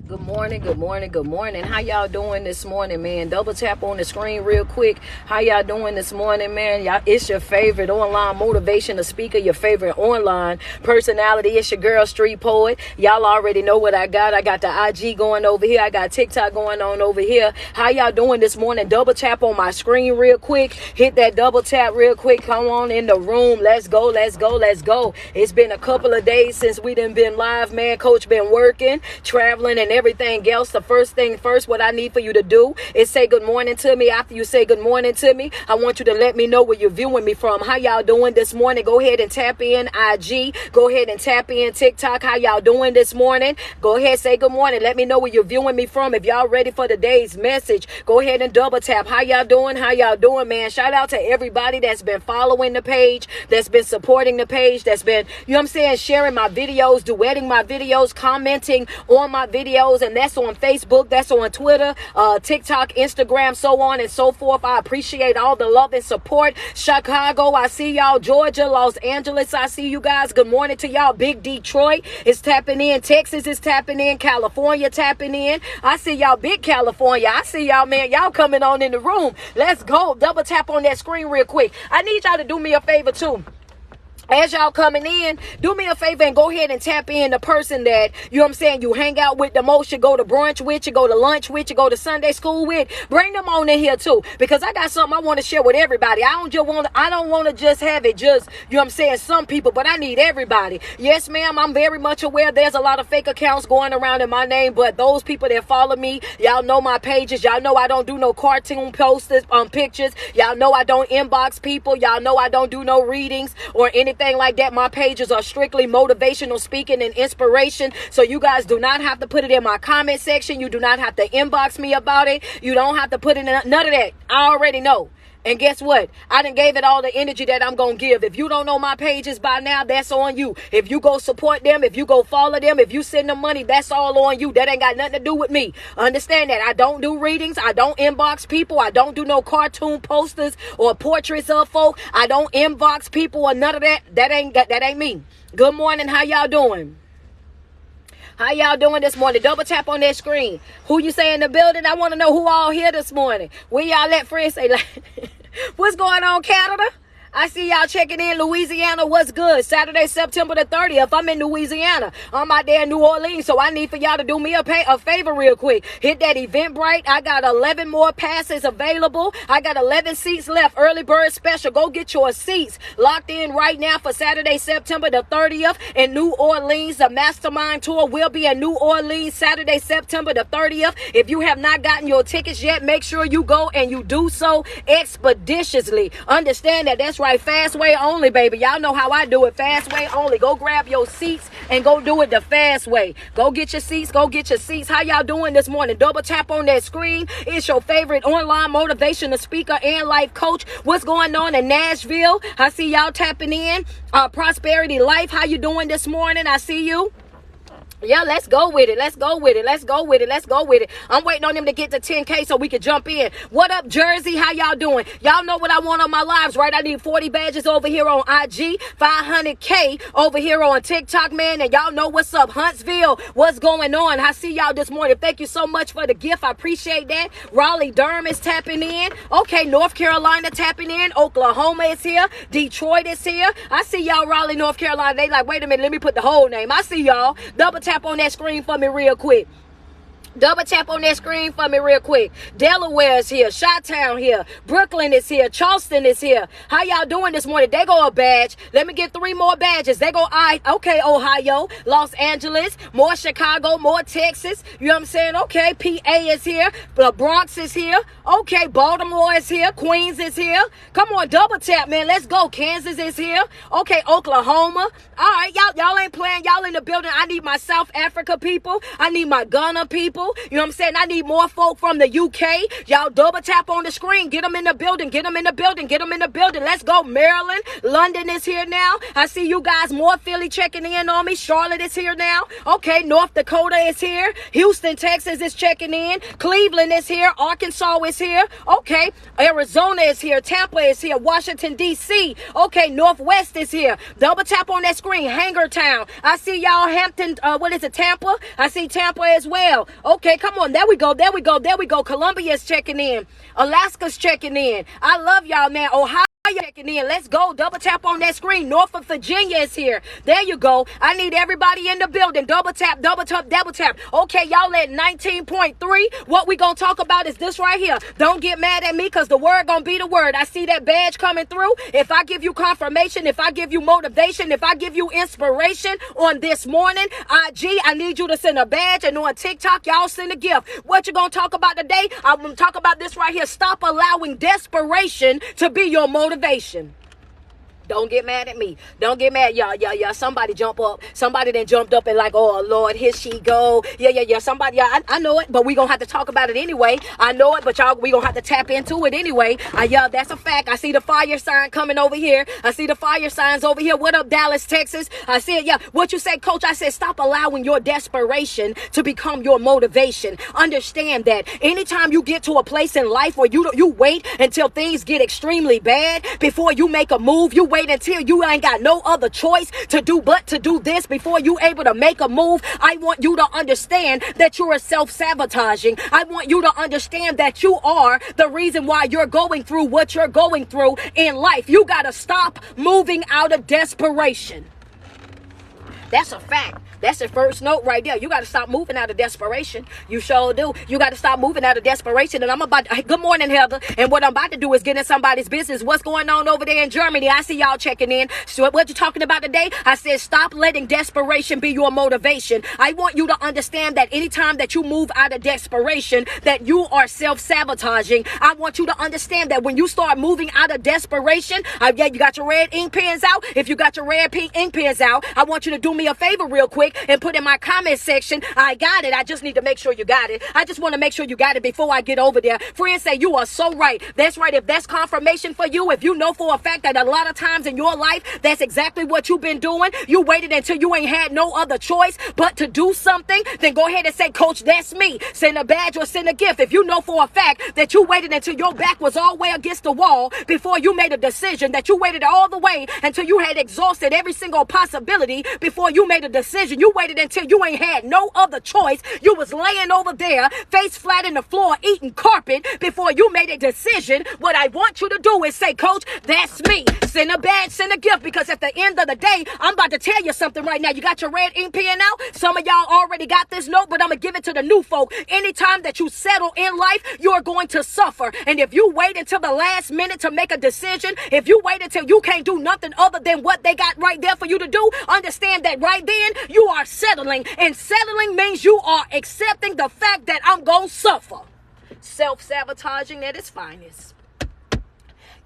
Good morning, good morning, good morning. How y'all doing this morning, man? Double tap on the screen real quick. How y'all doing this morning, man? Y'all, it's your favorite online motivational speaker, your favorite online personality. It's your girl, Street Poet. Y'all already know what I got. I got the IG going over here. I got TikTok going on over here. How y'all doing this morning? Double tap on my screen real quick. Hit that double tap real quick. Come on in the room. Let's go, let's go, let's go. It's been a couple of days since we done been live, man. Coach been working, traveling, and everything else. The first thing first, what I need for you to do is say good morning to me. After you say good morning to me, I want you to let me know where you're viewing me from. How y'all doing this morning? Go ahead and tap in IG. Go ahead and tap in TikTok. How y'all doing this morning? Go ahead, say good morning. Let me know where you're viewing me from. If y'all ready for today's message, go ahead and double tap. How y'all doing? How y'all doing, man? Shout out to everybody that's been following the page, that's been supporting the page, that's been, you know what I'm saying, sharing my videos, duetting my videos, commenting on my videos, and that's on Facebook, that's on Twitter, TikTok, Instagram, so on and so forth. I appreciate all the love and support. Chicago, I see y'all. Georgia, Los Angeles, I see you guys. Good morning to y'all. Big Detroit is tapping in. Texas is tapping in. California tapping in. I see y'all. Big California. I see y'all, man. Y'all coming on in the room. Let's go. Double tap on that screen real quick. I need y'all to do me a favor too. As y'all coming in, do me a favor and go ahead and tap in the person that, you know what I'm saying, you hang out with the most, you go to brunch with, you go to lunch with, you go to Sunday school with. Bring them on in here too, because I got something I want to share with everybody. I don't want to just have it just, you know what I'm saying, some people, but I need everybody. Yes, ma'am, I'm very much aware there's a lot of fake accounts going around in my name, but those people that follow me, y'all know my pages. Y'all know I don't do no cartoon posters, pictures. Y'all know I don't inbox people. Y'all know I don't do no readings or anything like that. My pages are strictly motivational speaking and inspiration. So you guys do not have to put it in my comment section. You do not have to inbox me about it. You don't have to put it in none of that. I already know. And guess what? I done gave it all the energy that I'm going to give. If you don't know my pages by now, that's on you. If you go support them, if you go follow them, if you send them money, that's all on you. That ain't got nothing to do with me. Understand that. I don't do readings. I don't inbox people. I don't do no cartoon posters or portraits of folk. I don't inbox people or none of that. That ain't me. Good morning. How y'all doing? How y'all doing this morning? Double tap on that screen. Who you say in the building? I want to know who all here this morning. Where y'all let friends say, like, what's going on, Canada? I see y'all checking in. Louisiana, what's good? Saturday, September the 30th. I'm in Louisiana. I'm out there in New Orleans, so I need for y'all to do me a favor real quick. Hit that Eventbrite. I got 11 more passes available. I got 11 seats left. Early bird special. Go get your seats locked in right now for Saturday, September the 30th in New Orleans. The Mastermind Tour will be in New Orleans Saturday, September the 30th. If you have not gotten your tickets yet, make sure you go and you do so expeditiously. Understand that that's right. Fast way only, baby. Y'all know how I do it. Fast way only. Go grab your seats and go do it the fast way. Go get your seats. Go get your seats. How y'all doing this morning? Double tap on that screen. It's your favorite online motivational speaker and life coach. What's going on in Nashville? I see y'all tapping in. Prosperity Life. How you doing this morning? I see you. Yeah, let's go with it. Let's go with it. Let's go with it. Let's go with it. I'm waiting on them to get to 10K so we can jump in. What up, Jersey? How y'all doing? Y'all know what I want on my lives, right? I need 40 badges over here on IG, 500K over here on TikTok, man. And y'all know what's up. Huntsville, what's going on? I see y'all this morning. Thank you so much for the gift. I appreciate that. Raleigh, Durham is tapping in. Okay, North Carolina tapping in. Oklahoma is here. Detroit is here. I see y'all, Raleigh, North Carolina. They like, wait a minute, let me put the whole name. I see y'all. Double tap on that screen for me real quick. Double tap on that screen for me real quick. Delaware is here. Chi-Town here. Brooklyn is here. Charleston is here. How y'all doing this morning? They go a badge. Let me get 3 more badges. They go okay, Ohio, Los Angeles, more Chicago, more Texas. You know what I'm saying? Okay, PA is here. The Bronx is here. Okay, Baltimore is here. Queens is here. Come on, double tap, man. Let's go. Kansas is here. Okay, Oklahoma. All right, y'all ain't playing. Y'all in the building. I need my South Africa people. I need my Ghana people. people. You know what I'm saying? I need more folk from the UK. Y'all double tap on the screen. Get them in the building. Get them in the building. Get them in the building. Let's go. Maryland. London is here now. I see you guys. More Philly checking in on me. Charlotte is here now. Okay. North Dakota is here. Houston, Texas is checking in. Cleveland is here. Arkansas is here. Okay. Arizona is here. Tampa is here. Washington, D.C. Okay. Northwest is here. Double tap on that screen. Hangertown. I see y'all. Hampton. What is it? Tampa. I see Tampa as well. Okay. Come on. There we go. There we go. There we go. Columbia's checking in. Alaska's checking in. I love y'all, man. Ohio checking in. Let's go. Double tap on that screen. Norfolk, Virginia is here. There you go. I need everybody in the building. Double tap, double tap, double tap. Okay, y'all at 19.3. What we gonna talk about is this right here. Don't get mad at me because the word gonna be the word. I see that badge coming through. If I give you confirmation, if I give you motivation, if I give you inspiration on this morning, IG, I need you to send a badge, and on TikTok, y'all send a gift. What you gonna talk about today? I'm gonna talk about this right here. Stop allowing desperation to be your motivation. Don't get mad at me. Don't get mad. Y'all. Somebody jump up. Somebody then jumped up and like, oh, Lord, here she go. Yeah. Somebody, I know it, but we going to have to talk about it anyway. I know it, but y'all, we going to have to tap into it anyway. That's a fact. I see the fire sign coming over here. I see the fire signs over here. What up, Dallas, Texas? I see it. Yeah. What you say, Coach? I said, stop allowing your desperation to become your motivation. Understand that anytime you get to a place in life where you wait until things get extremely bad before you make a move, you wait until you ain't got no other choice to do but to do this before you able to make a move. I want you to understand that you are self-sabotaging. I want you to understand that you are the reason why you're going through what you're going through in life. You got to stop moving out of desperation. That's a fact. That's the first note right there. You got to stop moving out of desperation. You sure do. You got to stop moving out of desperation. And good morning, Heather. And what I'm about to do is get in somebody's business. What's going on over there in Germany? I see y'all checking in. So what you talking about today? I said, stop letting desperation be your motivation. I want you to understand that anytime that you move out of desperation, that you are self-sabotaging. I want you to understand that when you start moving out of desperation, you got your red ink pens out. If you got your red pink ink pens out, I want you to do me a favor real quick and put in my comment section, I got it. I just need to make sure you got it. I just want to make sure you got it before I get over there. Friends say, you are so right. That's right. If that's confirmation for you, if you know for a fact that a lot of times in your life, that's exactly what you've been doing. You waited until you ain't had no other choice but to do something, then go ahead and say, Coach, that's me. Send a badge or send a gift. If you know for a fact that you waited until your back was all the way against the wall before you made a decision, that you waited all the way until you had exhausted every single possibility before you made a decision. You waited until you ain't had no other choice. You was laying over there, face flat in the floor, eating carpet before you made a decision. What I want you to do is say, Coach, that's me. Send a badge, send a gift, because at the end of the day, I'm about to tell you something right now. You got your red ink pen out? Some of y'all already got this note, but I'm going to give it to the new folk. Anytime that you settle in life, you're going to suffer. And if you wait until the last minute to make a decision, if you wait until you can't do nothing other than what they got right there for you to do, understand that right then you are settling, and settling means you are accepting the fact that I'm gonna suffer. Self-sabotaging at its finest.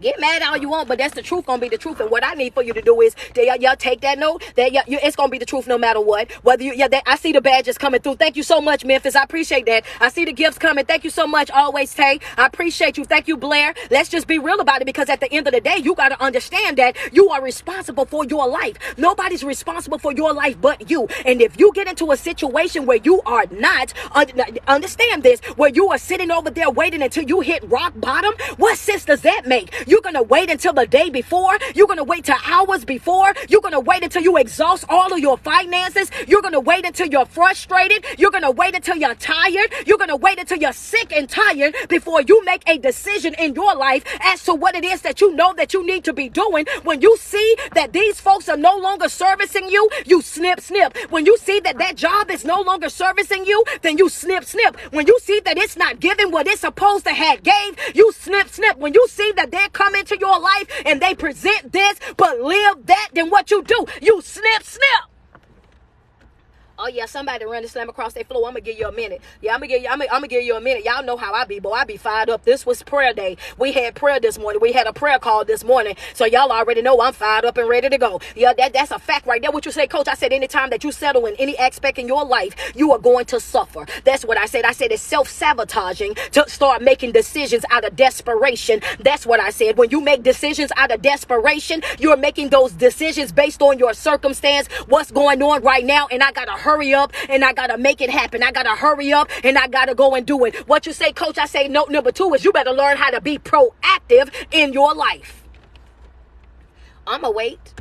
Get mad all you want, but that's the truth gonna be the truth. And what I need for you to do is y'all take that note. It's gonna be the truth no matter what. Whether I see the badges coming through. Thank you so much, Memphis. I appreciate that. I see the gifts coming. Thank you so much. Always, Tay. I appreciate you. Thank you, Blair. Let's just be real about it, because at the end of the day, you gotta understand that you are responsible for your life. Nobody's responsible for your life but you. And if you get into a situation where you are not, understand this, where you are sitting over there waiting until you hit rock bottom, what sense does that make? You're going to wait until the day before. You're going to wait till hours before. You're going to wait until you exhaust all of your finances. You're going to wait until you're frustrated. You're going to wait until you're tired. You're going to wait until you're sick and tired before you make a decision in your life as to what it is that you know that you need to be doing. When you see that these folks are no longer servicing you, you snip. When you see that that job is no longer servicing you, then you snip. When you see that it's not giving what it's supposed to have gave, you snip. When you see that they're coming into your life and they present this but live that, then what you do? You snip. Oh yeah, somebody run the slam across their floor. I'm gonna give you a minute. Yeah, I'm gonna give you a minute. Y'all know how I be, boy. I be fired up. This was prayer day. We had prayer this morning. We had a prayer call this morning. So y'all already know I'm fired up and ready to go. Yeah, that's a fact right there. What you say, coach? I said anytime that you settle in any aspect in your life, you are going to suffer. That's what I said. I said it's self-sabotaging to start making decisions out of desperation. That's what I said. When you make decisions out of desperation, you're making those decisions based on your circumstance, what's going on right now, and I gotta hurry up and I gotta make it happen. I gotta hurry up and I gotta go and do it. What you say, coach? I say note number 2 is you better learn how to be proactive in your life. I'ma wait.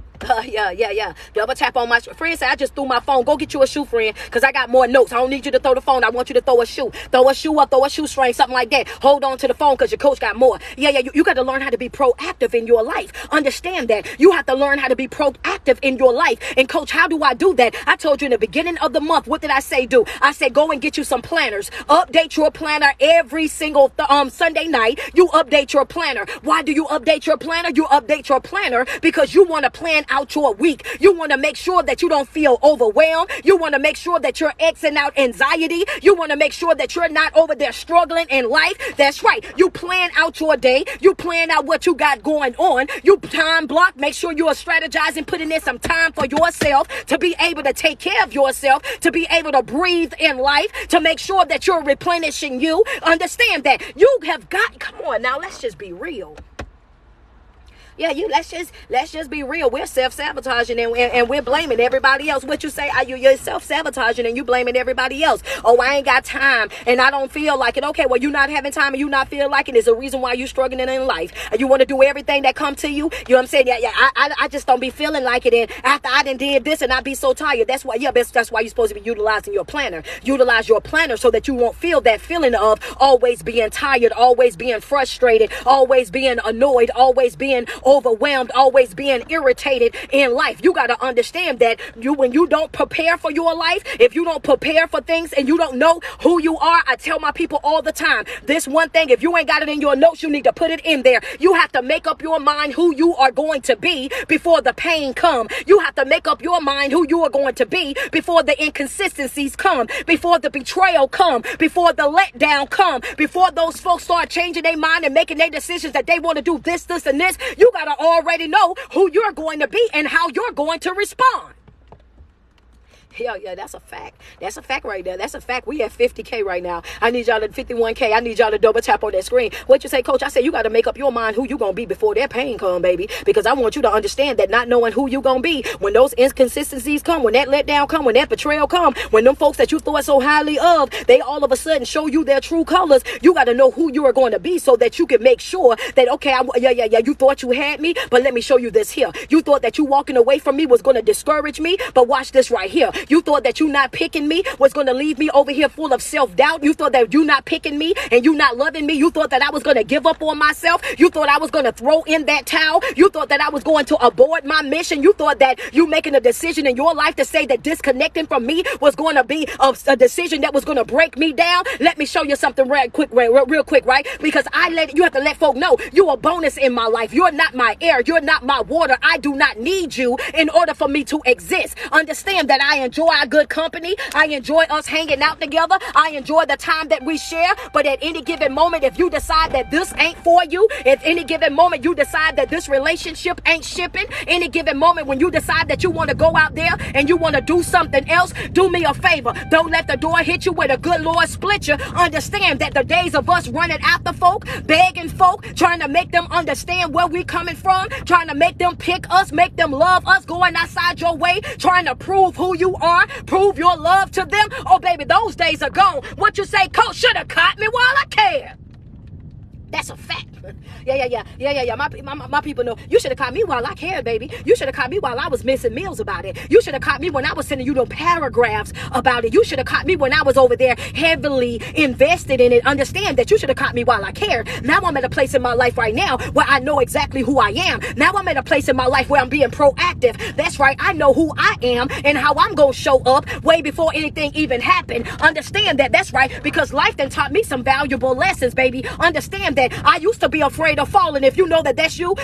Yeah. Double tap on my friend. Say I just threw my phone. Go get you a shoe, friend, because I got more notes. I don't need you to throw the phone. I want you to throw a shoe. Throw a shoe up, throw a shoestring, something like that. Hold on to the phone because your coach got more. Yeah. You got to learn how to be proactive in your life. Understand that. You have to learn how to be proactive in your life. And coach, how do I do that? I told you in the beginning of the month, what did I say do? I said go and get you some planners. Update your planner every single Sunday night. You update your planner. Why do you update your planner? You update your planner because you want to plan out your week. You want to make sure that you don't feel overwhelmed. You want to make sure that you're Xing out anxiety. You want to make sure that you're not over there struggling in life. That's right. You plan out your day. You plan out what you got going on. You time block. Make sure you are strategizing, putting in some time for yourself to be able to take care of yourself, to be able to breathe in life, to make sure that you're replenishing you. Understand that you have got, come on now, let's just be real. Yeah, let's just be real. We're self-sabotaging and we're blaming everybody else. What you say? You're self-sabotaging and you blaming everybody else. Oh, I ain't got time and I don't feel like it. Okay, well, you not having time and you not feel like it is a reason why you're struggling in life. You want to do everything that come to you. You know what I'm saying? Yeah. I just don't be feeling like it. And after I done did this and I be so tired. That's why that's why you're supposed to be utilizing your planner. Utilize your planner so that you won't feel that feeling of always being tired, always being frustrated, always being annoyed, always being overwhelmed, always being irritated in life. You got to understand that when you don't prepare for your life, if you don't prepare for things and you don't know who you are, I tell my people all the time, this one thing, if you ain't got it in your notes, you need to put it in there. You have to make up your mind who you are going to be before the pain come. You have to make up your mind who you are going to be before the inconsistencies come, before the betrayal come, before the letdown come, before those folks start changing their mind and making their decisions that they want to do this, and this. You got to already know who you're going to be and how you're going to respond. Yeah, that's a fact. That's a fact right there. That's a fact. We at 50K right now. I need y'all to 51K. I need y'all to double tap on that screen. What you say, coach? I said you got to make up your mind who you going to be before that pain come, baby. Because I want you to understand that not knowing who you going to be, when those inconsistencies come, when that letdown come, when that betrayal come, when them folks that you thought so highly of, they all of a sudden show you their true colors, you got to know who you are going to be so that you can make sure that, okay, you thought you had me, but let me show you this here. You thought that you walking away from me was going to discourage me, but watch this right here. You thought that you not picking me was going to leave me over here full of self-doubt. You thought that you not picking me and you not loving me. You thought that I was going to give up on myself. You thought I was going to throw in that towel. You thought that I was going to abort my mission. You thought that you making a decision in your life to say that disconnecting from me was going to be a decision that was going to break me down. Let me show you something real quick, right? Because you have to let folk know you're a bonus in my life. You're not my air. You're not my water. I do not need you in order for me to exist. Understand that I enjoy our good company. I enjoy us hanging out together. I enjoy the time that we share. But at any given moment, if you decide that this ain't for you, if any given moment you decide that this relationship ain't shipping, any given moment when you decide that you want to go out there and you want to do something else, do me a favor. Don't let the door hit you where the good Lord split you. Understand that the days of us running after folk, begging folk, trying to make them understand where we coming from, trying to make them pick us, make them love us, going outside your way, trying to prove who you are, prove your love to them. Oh, baby, those days are gone. What you say, coach, should have caught me while I cared. That's a fact. Yeah. My people know. You should have caught me while I cared, baby. You should have caught me while I was missing meals about it. You should have caught me when I was sending you them paragraphs about it. You should have caught me when I was over there heavily invested in it. Understand that you should have caught me while I cared. Now I'm at a place in my life right now where I know exactly who I am. Now I'm at a place in my life where I'm being proactive. That's right. I know who I am and how I'm going to show up way before anything even happened. Understand that. That's right. Because life done taught me some valuable lessons, baby. Understand that I used to to be afraid of falling. If you know that that's you,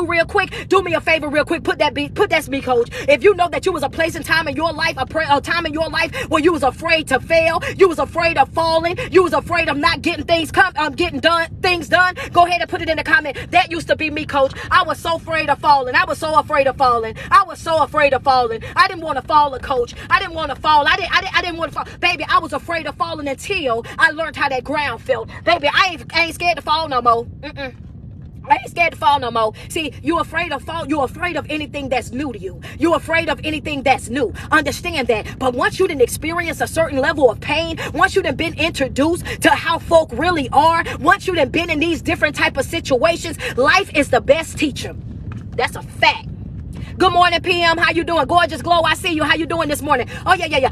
real quick, do me a favor real quick. Put that's me, coach. If you know that you was a place and time in your life, a time in your life where you was afraid to fail, you was afraid of falling, you was afraid of not getting things done, go ahead and put it in the comment. That used to be me, coach. I was so afraid of falling. I was so afraid of falling. I didn't want to fall, coach. I didn't want to fall. I didn't want to fall. Baby, I was afraid of falling until I learned how that ground felt. Baby, I ain't scared to fall no more. I ain't scared to fall no more. See, you're afraid of fall. You're afraid of anything that's new to you. You're afraid of anything that's new. Understand that. But once you done experience a certain level of pain, once you done been introduced to how folk really are, once you done been in these different type of situations, life is the best teacher. That's a fact. Good morning, PM. How you doing? Gorgeous Glow, I see you. How you doing this morning? Oh, yeah.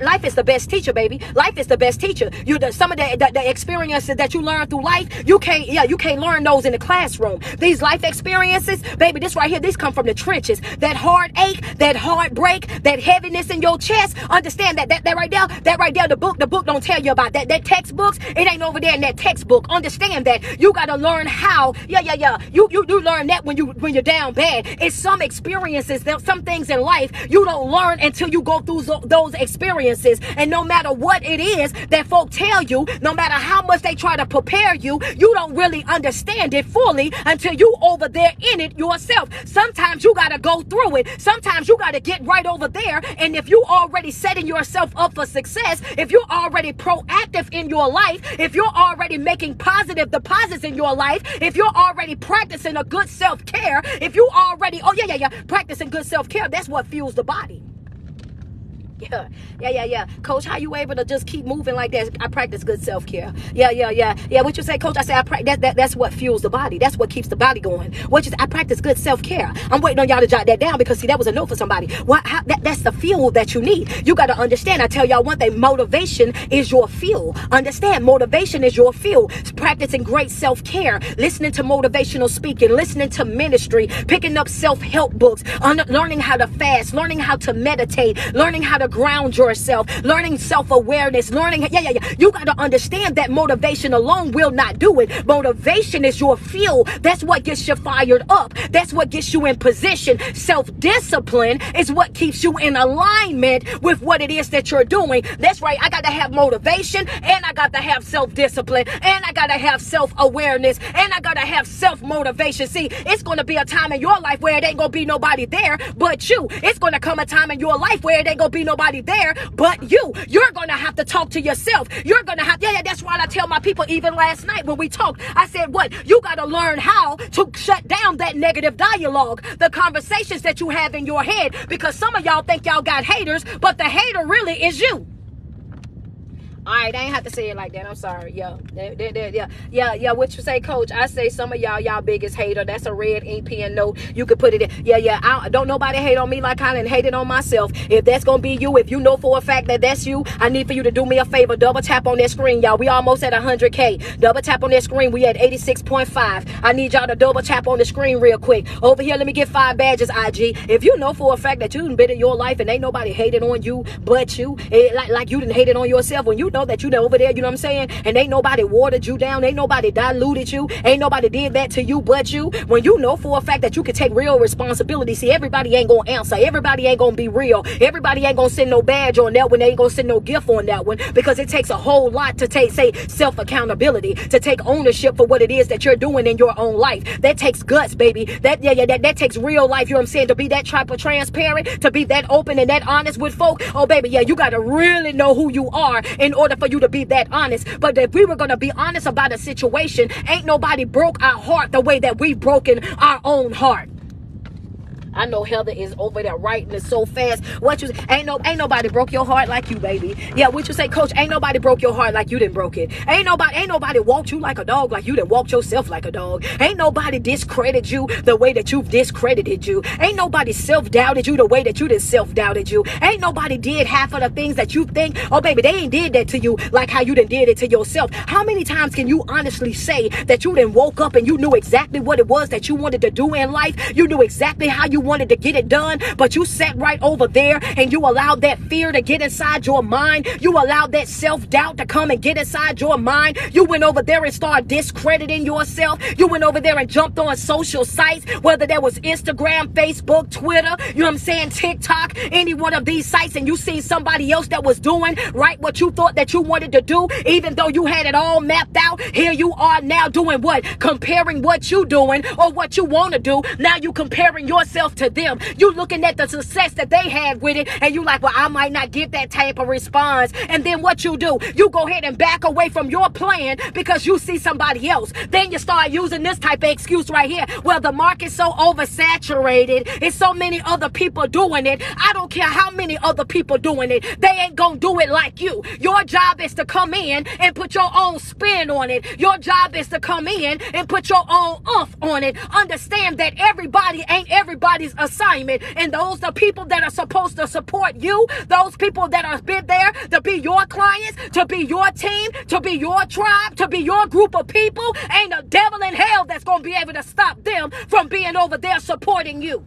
Life is the best teacher, baby. Life is the best teacher. Some of the experiences that you learn through life, you can't learn those in the classroom. These life experiences, baby, this right here, these come from the trenches. That heartache, that heartbreak, that heaviness in your chest. Understand that right there, the book don't tell you about that. That textbooks, it ain't over there in that textbook. Understand that. You gotta learn how. You learn that when you're down bad. It's some experiences, some things in life you don't learn until you go through those experiences. And no matter what it is that folk tell you, no matter how much they try to prepare you, you don't really understand it fully until you over there in it yourself. Sometimes you got to go through it. Sometimes you got to get right over there. And if you already setting yourself up for success, if you're already proactive in your life, if you're already making positive deposits in your life, if you're already practicing a good self-care, if you already, practicing good self-care, that's what fuels the body. Yeah. Coach, how you able to just keep moving like that? I practice good self-care. Yeah. What you say, Coach? I say that's what fuels the body. That's what keeps the body going. What you say? I practice good self-care. I'm waiting on y'all to jot that down because see, that was a note for somebody. That's the fuel that you need. You got to understand. I tell y'all one thing: motivation is your fuel. Understand? Motivation is your fuel. Practicing great self-care, listening to motivational speaking, listening to ministry, picking up self-help books, learning how to fast, learning how to meditate, learning how to ground yourself, learning self-awareness, learning. You got to understand that motivation alone will not do it. Motivation is your fuel. That's what gets you fired up. That's what gets you in position. Self-discipline is what keeps you in alignment with what it is that you're doing. That's right. I got to have motivation, and I got to have self-discipline, and I got to have self-awareness, and I got to have self-motivation. See, it's going to be a time in your life where it ain't going to be nobody there but you. It's going to come a time in your life where it ain't going to be nobody there but you. You're going to have to talk to yourself. You're going to have, that's why I tell my people, even last night when we talked, I said, you got to learn how to shut down that negative dialogue, the conversations that you have in your head, because some of y'all think y'all got haters, but the hater really is you. All right, I ain't have to say it like that. I'm sorry. Yeah. What you say, Coach? I say some of y'all biggest hater. That's a red ink pen note. You could put it in. Yeah. Don't nobody hate on me like I done hated on myself. If that's gonna be you, if you know for a fact that that's you, I need for you to do me a favor. Double tap on that screen, y'all. We almost at 100K. Double tap on that screen. We at 86.5. I need y'all to double tap on the screen real quick. Over here, let me get 5 badges, IG. If you know for a fact that you done been in your life and ain't nobody hated on you but you, like you done hated on yourself, when you know that you over there, you know what I'm saying? And ain't nobody watered you down. Ain't nobody diluted you. Ain't nobody did that to you but you. When you know for a fact that you can take real responsibility. See, everybody ain't gonna answer. Everybody ain't gonna be real. Everybody ain't gonna send no badge on that one. They ain't gonna send no gift on that one, because it takes a whole lot to say self-accountability, to take ownership for what it is that you're doing in your own life. That takes guts, baby. That takes real life, you know what I'm saying? To be that type of transparent, to be that open and that honest with folk. Oh, baby, you gotta really know who you are in order for you to be that honest. But if we were going to be honest about a situation, ain't nobody broke our heart the way that we've broken our own heart. I know Heather is over there writing it so fast. What you ain't nobody broke your heart like you, baby. Yeah, what you say, Coach? Ain't nobody broke your heart like you didn't broke it. Ain't nobody walked you like a dog like you didn't walk yourself like a dog. Ain't nobody discredited you the way that you've discredited you. Ain't nobody self-doubted you the way that you done self-doubted you. Ain't nobody did half of the things that you think, oh baby, they ain't did that to you like how you done did it to yourself. How many times can you honestly say that you done woke up and you knew exactly what it was that you wanted to do in life? You knew exactly how you wanted to get it done, but you sat right over there and you allowed that fear to get inside your mind. You allowed that self-doubt to come and get inside your mind. You went over there and started discrediting yourself. You went over there and jumped on social sites, whether that was Instagram, Facebook, Twitter, you know what I'm saying, TikTok, any one of these sites, and you seen somebody else that was doing right what you thought that you wanted to do, even though you had it all mapped out. Here you are now doing what? Comparing what you doing or what you want to do. Now you comparing yourself to them. You looking at the success that they had with it, and you like, well, I might not get that type of response. And then what you do? You go ahead and back away from your plan because you see somebody else. Then you start using this type of excuse right here. Well, the market's so oversaturated. It's so many other people doing it. I don't care how many other people doing it. They ain't gonna do it like you. Your job is to come in and put your own spin on it. Your job is to come in and put your own oomph on it. Understand that everybody ain't everybody's assignment. And those are people that are supposed to support you. Those people that are been there to be your clients, to be your team, to be your tribe, to be your group of people. Ain't a devil in hell that's going to be able to stop them from being over there supporting you.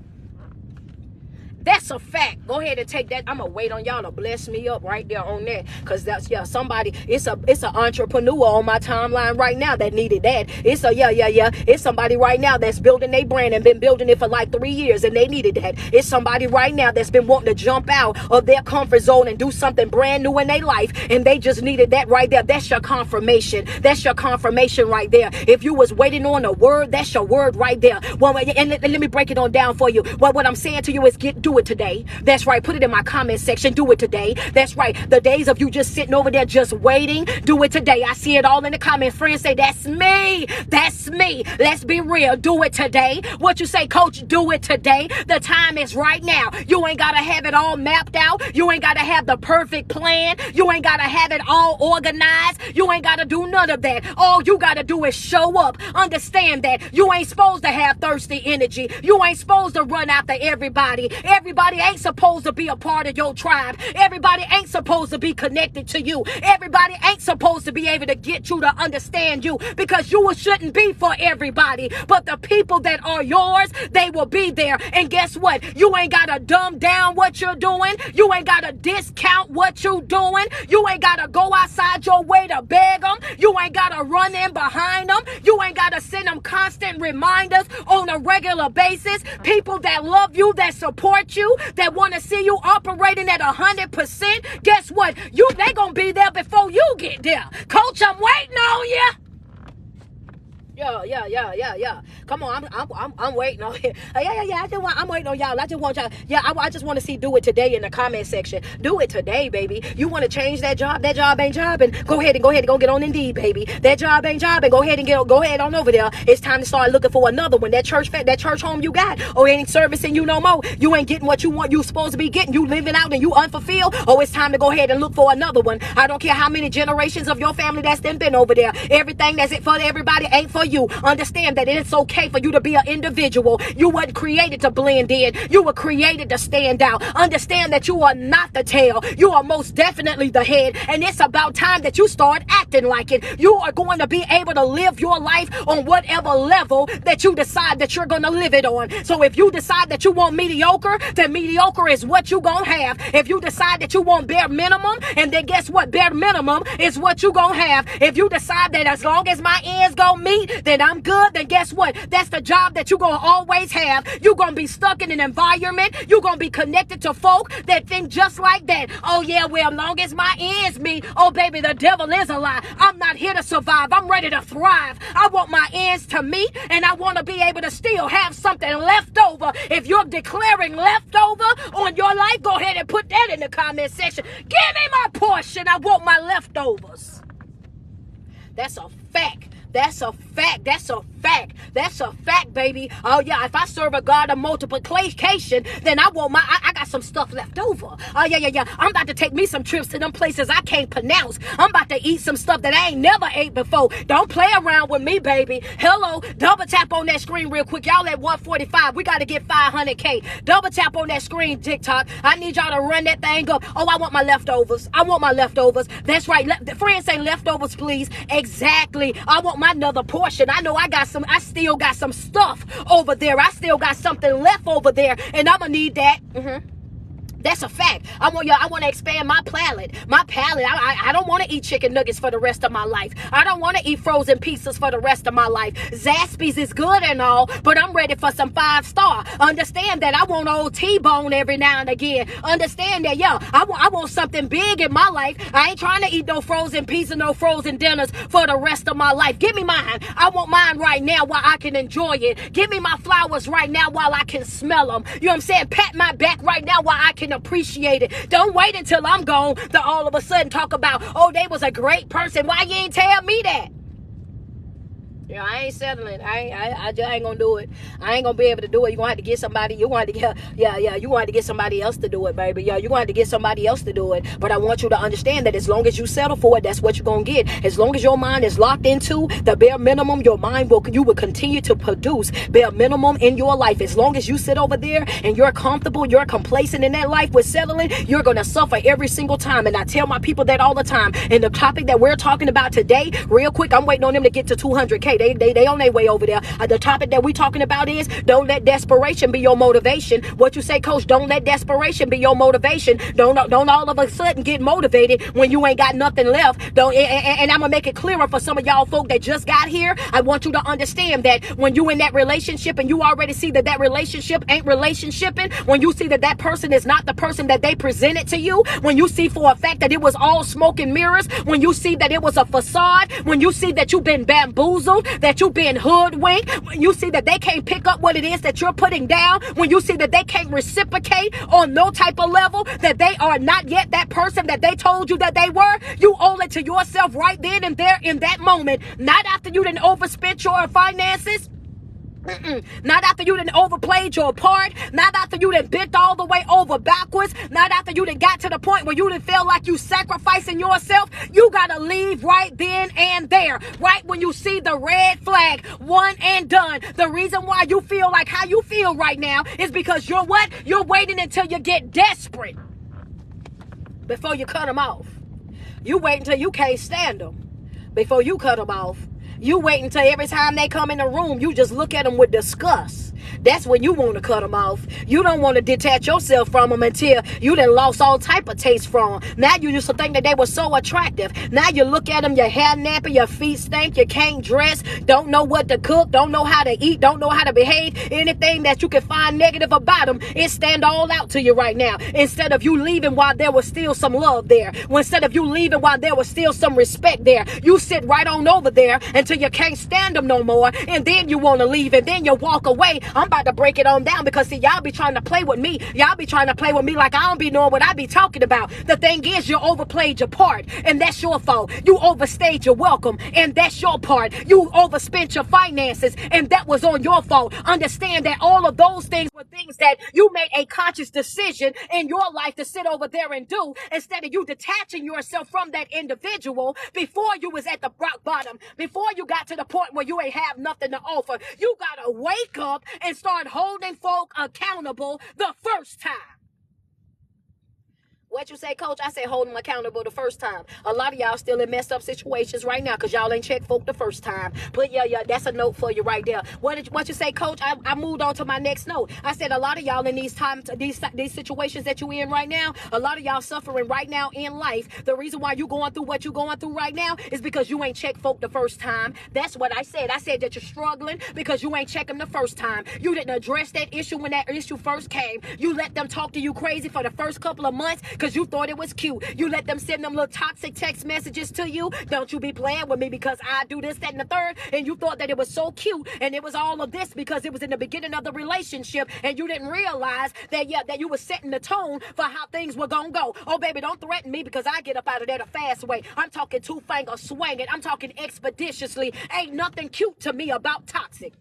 That's a fact. Go ahead and take that. I'm gonna wait on y'all to bless me up right there on that, because that's somebody. It's an entrepreneur on my timeline right now that needed that. It's It's somebody right now that's building their brand and been building it for like 3 years, and they needed that. It's somebody right now that's been wanting to jump out of their comfort zone and do something brand new in their life, and they just needed that right there. That's your confirmation. That's your confirmation right there. If you was waiting on a word, that's your word right there. Well, and let me break it on down for you. Well, what I'm saying to you is do it today. That's right. Put it in my comment section. Do it today. That's right. The days of you just sitting over there just waiting, do it today. I see it all in the comments. Friends say, that's me. That's me. Let's be real. Do it today. What you say, coach? Do it today. The time is right now. You ain't got to have it all mapped out. You ain't got to have the perfect plan. You ain't got to have it all organized. You ain't got to do none of that. All you got to do is show up. Understand that you ain't supposed to have thirsty energy. You ain't supposed to run after everybody. Everybody ain't supposed to be a part of your tribe. Everybody ain't supposed to be connected to you. Everybody ain't supposed to be able to get you to understand you, because you shouldn't be for everybody. But the people that are yours, they will be there. And guess what? You ain't got to dumb down what you're doing. You ain't got to discount what you're doing. You ain't got to go outside your way to beg them. You ain't got to run in behind them. You ain't got to send them constant reminders on a regular basis. People that love you, that support you, that want to see you operating at 100%, guess what? They gonna be there before you get there. Coach, I'm waiting on you. Yeah. Come on, I'm waiting on it. I'm waiting on y'all. I just want y'all. I just want to see do it today in the comment section. Do it today, baby. You want to change that job? That job ain't jobbing. Go ahead and go get on Indeed, baby. That job ain't jobbing. Go ahead on over there. It's time to start looking for another one. That church home you got, or ain't servicing you no more. You ain't getting what you want. You supposed to be getting. You living out and you unfulfilled. Oh, it's time to go ahead and look for another one. I don't care how many generations of your family that's been over there. Everything that's it for everybody ain't for you. Understand that it's okay for you to be an individual. You weren't created to blend in. You were created to stand out. Understand that you are not the tail. You are most definitely the head. And it's about time that you start acting like it. You are going to be able to live your life on whatever level that you decide that you're going to live it on. So if you decide that you want mediocre, then mediocre is what you going to have. If you decide that you want bare minimum, and then guess what? Bare minimum is what you going to have. If you decide that as long as my ends going to meet, then I'm good, then guess what? That's the job that you're going to always have. You're going to be stuck in an environment. You're going to be connected to folk that think just like that. Oh, yeah, well, as long as my ends meet, oh, baby, the devil is a lie. I'm not here to survive. I'm ready to thrive. I want my ends to meet, and I want to be able to still have something left over. If you're declaring leftover on your life, go ahead and put that in the comment section. Give me my portion. I want my leftovers. That's a fact. That's a fact. That's a fact. That's a fact, baby. Oh, yeah. If I serve a God of multiplication, then I want I got some stuff left over. Oh, yeah. I'm about to take me some trips to them places I can't pronounce. I'm about to eat some stuff that I ain't never ate before. Don't play around with me, baby. Hello. Double tap on that screen real quick. Y'all at 145. We got to get 500K. Double tap on that screen, TikTok. I need y'all to run that thing up. Oh, I want my leftovers. I want my leftovers. That's right. Friends say leftovers, please. Exactly. I want my another portion. I know I still got some stuff over there. I still got something left over there, and I'm gonna need that. That's a fact. I want to expand my palate. I don't want to eat chicken nuggets for the rest of my life. I don't want to eat frozen pizzas for the rest of my life. Zaxby's is good and all, but I'm ready for some 5-star. Understand that I want old T-bone every now and again. Understand that, I want something big in my life. I ain't trying to eat no frozen pizza, no frozen dinners for the rest of my life. Give me mine. I want mine right now while I can enjoy it. Give me my flowers right now while I can smell them. You know what I'm saying? Pat my back right now while I can appreciate it. Don't wait until I'm gone to all of a sudden talk about, oh, they was a great person. Why you ain't tell me that? Yeah, I ain't settling. I just ain't gonna do it. I ain't gonna be able to do it. You gonna have to get somebody. You gonna have to get, you gonna have to get somebody else to do it, baby. Yeah, you gonna have to get somebody else to do it. But I want you to understand that as long as you settle for it, that's what you're gonna get. As long as your mind is locked into the bare minimum, you will continue to produce bare minimum in your life. As long as you sit over there and you're comfortable, you're complacent in that life with settling, you're gonna suffer every single time. And I tell my people that all the time. And the topic that we're talking about today, real quick, I'm waiting on them to get to 200K. They on their way over there. The topic that we talking about is don't let desperation be your motivation. What you say, coach? Don't let desperation be your motivation. Don't all of a sudden get motivated when you ain't got nothing left. And I'm gonna make it clearer for some of y'all folk that just got here. I want you to understand that when you in that relationship and you already see that relationship ain't relationshiping, when you see that person is not the person that they presented to you, when you see for a fact that it was all smoke and mirrors, when you see that it was a facade, when you see that you've been bamboozled, that you've been hoodwinked, when you see that they can't pick up what it is that you're putting down, when you see that they can't reciprocate on no type of level, that they are not yet that person that they told you that they were, you owe it to yourself right then and there in that moment. Not after you didn't overspend your finances. Not after you done overplayed your part. Not after you done bent all the way over backwards. Not after you done got to the point where you done feel like you sacrificing yourself. You gotta leave right then and there. Right when you see the red flag, one and done. The reason why you feel like how you feel right now is because you're what? You're waiting until you get desperate before you cut them off. You wait until you can't stand them before you cut them off. You wait until every time they come in the room, you just look at them with disgust. That's when you want to cut them off. You don't want to detach yourself from them until you done lost all type of taste from them. Now you used to think that they were so attractive. Now you look at them, your hair nappy, your feet stink, you can't dress, don't know what to cook, don't know how to eat, don't know how to behave. Anything that you can find negative about them, it stand all out to you right now. Instead of you leaving while there was still some love there. Instead of you leaving while there was still some respect there. You sit right on over there until you can't stand them no more. And then you want to leave and then you walk away. I'm about to break it on down because see, y'all be trying to play with me. Y'all be trying to play with me like I don't be knowing what I be talking about. The thing is, you overplayed your part and that's your fault. You overstayed your welcome and that's your part. You overspent your finances and that was on your fault. Understand that all of those things were things that you made a conscious decision in your life to sit over there and do instead of you detaching yourself from that individual before you was at the rock bottom, before you got to the point where you ain't have nothing to offer. You gotta wake up and start holding folk accountable the first time. What you say, coach? I say hold them accountable the first time. A lot of y'all still in messed up situations right now because y'all ain't checked folk the first time. But yeah, that's a note for you right there. What you say, coach? I moved on to my next note. I said a lot of y'all in these situations that you in right now, a lot of y'all suffering right now in life. The reason why you going through what you going through right now is because you ain't checked folk the first time. That's what I said. I said that you're struggling because you ain't checked them the first time. You didn't address that issue when that issue first came. You let them talk to you crazy for the first couple of months because you thought it was cute. You let them send them little toxic text messages to you. Don't you be playing with me because I do this, that, and the third. And you thought that it was so cute. And it was all of this because it was in the beginning of the relationship. And you didn't realize that, that you were setting the tone for how things were going to go. Oh, baby, don't threaten me because I get up out of there the fast way. I'm talking two-finger swinging. I'm talking expeditiously. Ain't nothing cute to me about toxic.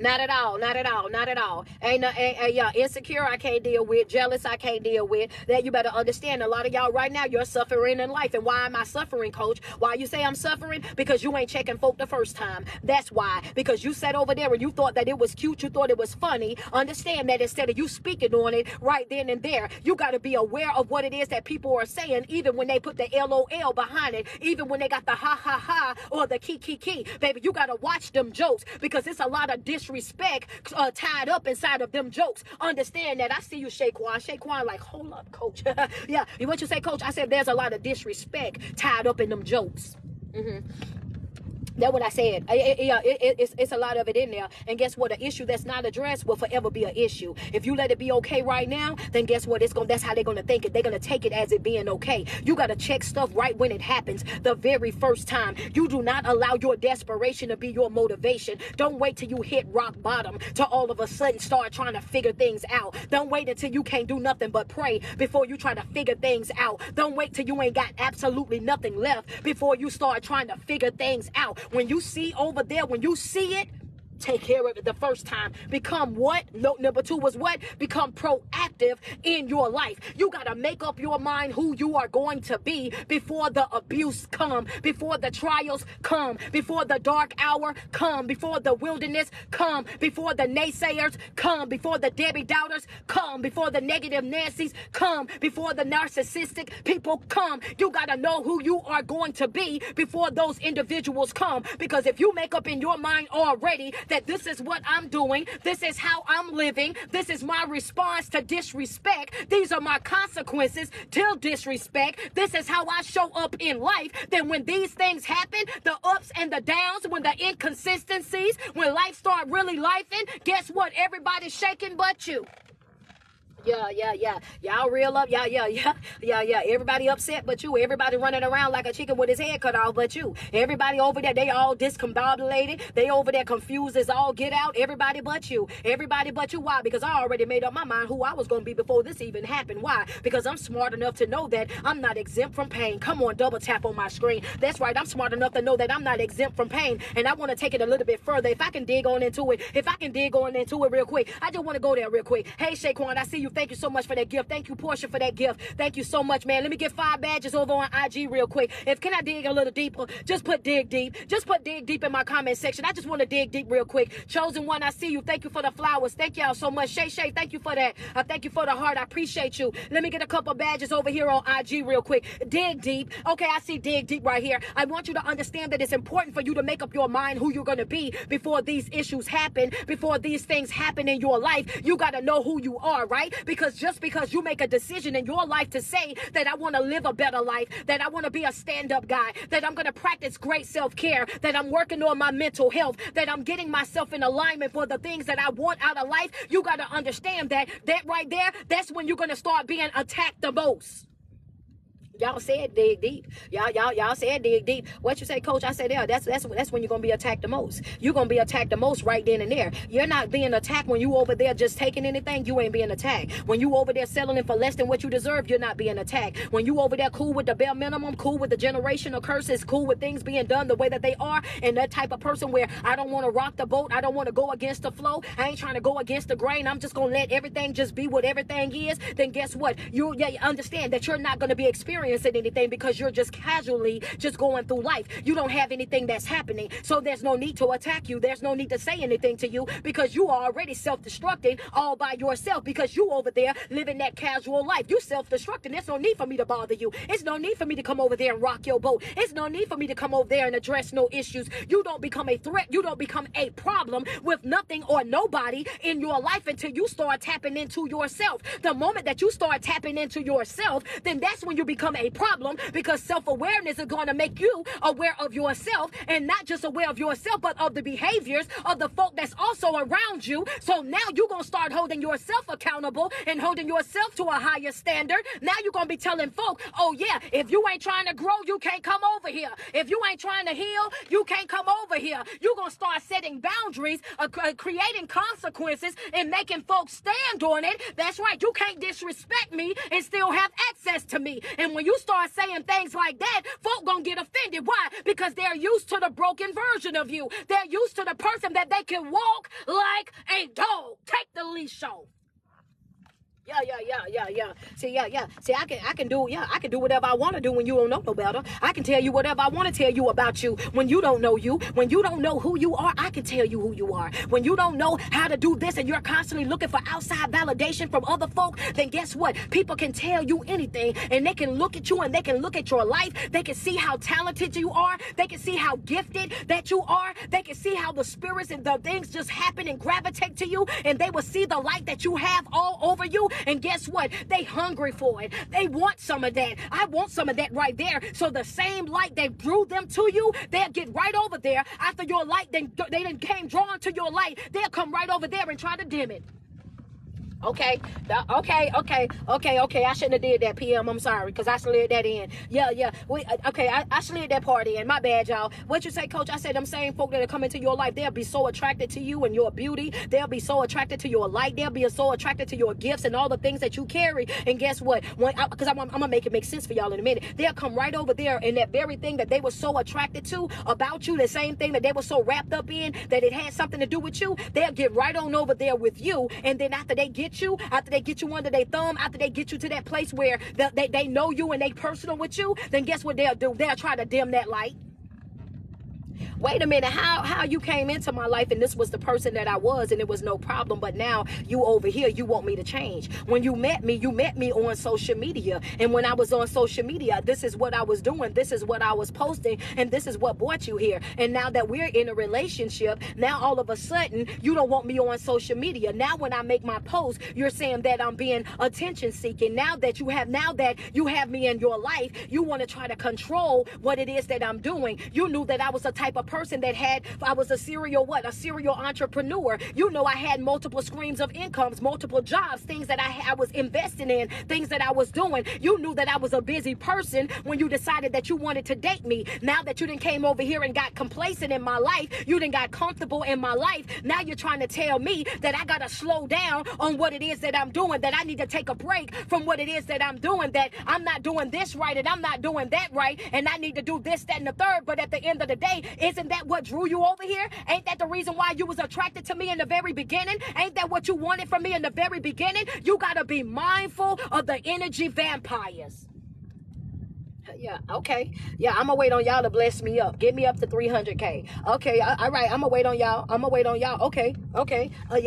Not at all, not at all, not at all. Yeah, insecure I can't deal with, jealous I can't deal with. That you better understand. A lot of y'all right now, you're suffering in life. And why am I suffering, coach? Why you say I'm suffering? Because you ain't checking folk the first time. That's why. Because you sat over there and you thought that it was cute, you thought it was funny. Understand that instead of you speaking on it right then and there, you got to be aware of what it is that people are saying, even when they put the LOL behind it, even when they got the ha ha ha or the key. Baby, you got to watch them jokes because it's a lot of disrespect tied up inside of them jokes. Understand that. I see you, Shaquan like, hold up, coach. Yeah, what you say, coach? I said there's a lot of disrespect tied up in them jokes. That's what I said. It's a lot of it in there. And guess what? An issue that's not addressed will forever be an issue. If you let it be okay right now, then guess what? That's how they're gonna think it. They're gonna take it as it being okay. You gotta check stuff right when it happens, the very first time. You do not allow your desperation to be your motivation. Don't wait till you hit rock bottom to all of a sudden start trying to figure things out. Don't wait until you can't do nothing but pray before you try to figure things out. Don't wait till you ain't got absolutely nothing left before you start trying to figure things out. When you see over there, when you see it, take care of it the first time. Become what? Note number 2 was what? Become proactive in your life. You got to make up your mind who you are going to be before the abuse come, before the trials come, before the dark hour come, before the wilderness come, before the naysayers come, before the Debbie Doubters come, before the negative Nancy's come, before the narcissistic people come. You got to know who you are going to be before those individuals come. Because if you make up in your mind already that this is what I'm doing, this is how I'm living, this is my response to disrespect, these are my consequences till disrespect, this is how I show up in life, then when these things happen, the ups and the downs, when the inconsistencies, when life start really lifing, guess what? Everybody's shaking but you. Yeah. Y'all real up. Yeah. Everybody upset but you. Everybody running around like a chicken with his head cut off but you. Everybody over there, they all discombobulated. They over there confused as all get out. Everybody but you. Everybody but you. Why? Because I already made up my mind who I was going to be before this even happened. Why? Because I'm smart enough to know that I'm not exempt from pain. Come on, double tap on my screen. That's right. I'm smart enough to know that I'm not exempt from pain. And I want to take it a little bit further. If I can dig on into it real quick. I just want to go there real quick. Hey, Shaquan, I see you. Thank you so much for that gift. Thank you, Portia, for that gift. Thank you so much, man. Let me get 5 badges over on IG real quick. Can I dig a little deeper? Just put dig deep. Just put dig deep in my comment section. I just want to dig deep real quick. Chosen one, I see you. Thank you for the flowers. Thank y'all so much. Shay, thank you for that. Thank you for the heart. I appreciate you. Let me get a couple badges over here on IG real quick. Dig deep. Okay, I see dig deep right here. I want you to understand that it's important for you to make up your mind who you're going to be before these issues happen, before these things happen in your life. You got to know who you are, right? Because just because you make a decision in your life to say that I want to live a better life, that I want to be a stand-up guy, that I'm going to practice great self-care, that I'm working on my mental health, that I'm getting myself in alignment for the things that I want out of life, you got to understand that right there, that's when you're going to start being attacked the most. Y'all said dig deep. Y'all said dig deep. What you say, coach? I said, yeah, that's when you're going to be attacked the most. You're going to be attacked the most right then and there. You're not being attacked when you over there just taking anything. You ain't being attacked. When you over there settling for less than what you deserve, you're not being attacked. When you over there cool with the bare minimum, cool with the generational curses, cool with things being done the way that they are, and that type of person where I don't want to rock the boat, I don't want to go against the flow, I ain't trying to go against the grain, I'm just going to let everything just be what everything is, then guess what? You understand that you're not going to be experiencing anything because you're just casually just going through life. You don't have anything that's happening. So there's no need to attack you. There's no need to say anything to you because you are already self-destructing all by yourself because you over there living that casual life. You self-destructing. There's no need for me to bother you. It's no need for me to come over there and rock your boat. It's no need for me to come over there and address no issues. You don't become a threat. You don't become a problem with nothing or nobody in your life until you start tapping into yourself. The moment that you start tapping into yourself, then that's when you become a problem because self-awareness is going to make you aware of yourself and not just aware of yourself, but of the behaviors of the folk that's also around you. So now you're going to start holding yourself accountable and holding yourself to a higher standard. Now you're going to be telling folk, oh yeah, if you ain't trying to grow, you can't come over here. If you ain't trying to heal, you can't come over here. You're going to start setting boundaries, creating consequences and making folks stand on it. That's right. You can't disrespect me and still have access to me. And when you you start saying things like that, folk gonna get offended. Why? Because they're used to the broken version of you. They're used to the person that they can walk like a dog. Take the leash off. Yeah. See, See, I can do whatever I want to do when you don't know no better. I can tell you whatever I want to tell you about you when you don't know you. When you don't know who you are, I can tell you who you are. When you don't know how to do this and you're constantly looking for outside validation from other folk, then guess what? People can tell you anything, and they can look at you and they can look at your life. They can see how talented you are. They can see how gifted that you are. They can see how the spirits and the things just happen and gravitate to you, and they will see the light that you have all over you. And guess what? They hungry for it. They want some of that. I want some of that right there. So the same light that drew them to you, they'll get right over there after your light. They didn't came drawn to your light. They'll come right over there and try to dim it. Okay. I shouldn't have did that, PM. I'm sorry, because I slid that in. I slid that part in. My bad, y'all. What you say, Coach? I said them same folk that are coming to your life, they'll be so attracted to you and your beauty. They'll be so attracted to your light. They'll be so attracted to your gifts and all the things that you carry. And guess what? Because I'm going to make it make sense for y'all in a minute. They'll come right over there, and that very thing that they were so attracted to about you, the same thing that they were so wrapped up in, that it had something to do with you, they'll get right on over there with you. And then after they get you under their thumb, after they get you to that place where they know you and they personal with you, then guess what they'll do? They'll try to dim that light. Wait a minute, how you came into my life and this was the person that I was and it was no problem, but now you over here, you want me to change. When you met me on social media, and when I was on social media, this is what I was doing, this is what I was posting, and this is what brought you here. And now that we're in a relationship, now all of a sudden you don't want me on social media. Now when I make my post, you're saying that I'm being attention seeking. Now that you have me in your life, you want to try to control what it is that I'm doing. You knew that I was a type of person that I was a serial entrepreneur. You know, I had multiple streams of incomes, multiple jobs, things that I was investing in, things that I was doing. You knew that I was a busy person when you decided that you wanted to date me. Now that you done came over here and got complacent in my life, you done got comfortable in my life. Now you're trying to tell me that I gotta slow down on what it is that I'm doing, that I need to take a break from what it is that I'm doing, that I'm not doing this right and I'm not doing that right, and I need to do this, that, and the third. But at the end of the day, isn't that what drew you over here? Ain't that the reason why you was attracted to me in the very beginning? Ain't that what you wanted from me in the very beginning? You gotta be mindful of the energy vampires. Yeah, okay. Yeah, I'm gonna wait on y'all to bless me up. Get me up to 300K. Okay, all right. I'm gonna wait on y'all. Okay.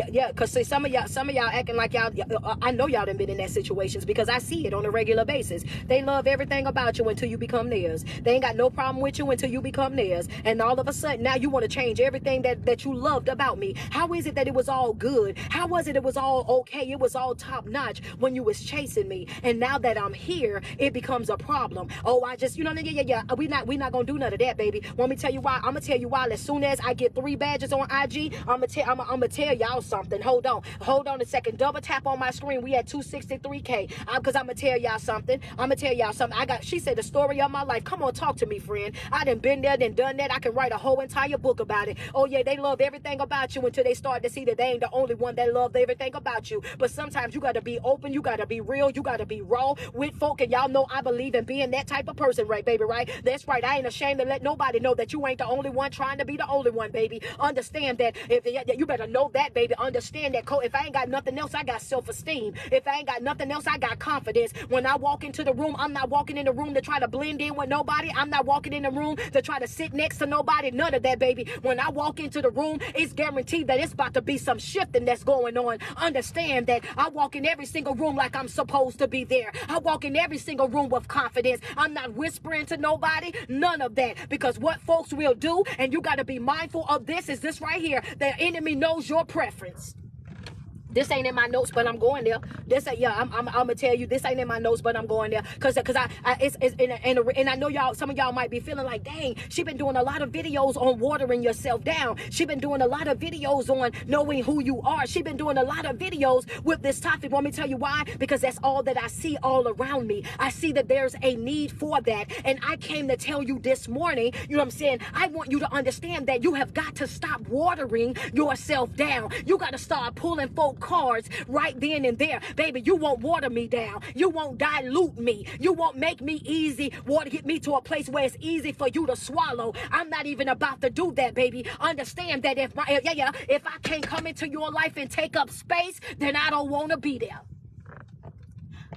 Yeah. Cause see, some of y'all acting like y'all. I know y'all done been in that situations because I see it on a regular basis. They love everything about you until you become theirs. They ain't got no problem with you until you become theirs. And all of a sudden, now you want to change everything that you loved about me. How is it that it was all good? How was it was all okay? It was all top notch when you was chasing me. And now that I'm here, it becomes a problem. Oh, I just, yeah. We not gonna do none of that, baby. Want me to tell you why? I'm gonna tell you why. As soon as I get 3 badges on IG, I'm gonna tell y'all something. Hold on a second. Double tap on my screen. We at 263K. Cause I'm gonna tell y'all something. She said the story of my life. Come on, talk to me, friend. I done been there, done done that. I can write a whole entire book about it. Oh yeah, they love everything about you until they start to see that they ain't the only one that love everything about you. But sometimes you gotta be open. You gotta be real. You gotta be raw with folk. And y'all know I believe in being that type of person, right, baby, right? That's right. I ain't ashamed to let nobody know that you ain't the only one trying to be the only one, baby. Understand that. If you better know that, baby. Understand that. If I ain't got nothing else, I got self-esteem. If I ain't got nothing else, I got confidence. When I walk into the room, I'm not walking in the room to try to blend in with nobody. I'm not walking in the room to try to sit next to nobody. None of that, baby. When I walk into the room, it's guaranteed that it's about to be some shifting that's going on. Understand that I walk in every single room like I'm supposed to be there. I walk in every single room with confidence. I'm not whispering to nobody, none of that, because what folks will do, and you got to be mindful of this, is this right here. The enemy knows your preference. This ain't in my notes, but I'm going there. I'm gonna tell you, this ain't in my notes, but I'm going there, cause I know y'all, some of y'all might be feeling like, dang, she been doing a lot of videos on watering yourself down. She been doing a lot of videos on knowing who you are. She been doing a lot of videos with this topic. Want me to tell you why? Because that's all that I see all around me. I see that there's a need for that, and I came to tell you this morning. You know what I'm saying? I want you to understand that you have got to stop watering yourself down. You got to start pulling folk cards right then and there. Baby, you won't water me down. You won't dilute me. You won't make me easy. Water get me to a place where it's easy for you to swallow. I'm not even about to do that, baby. Understand that if I can't come into your life and take up space, then I don't want to be there.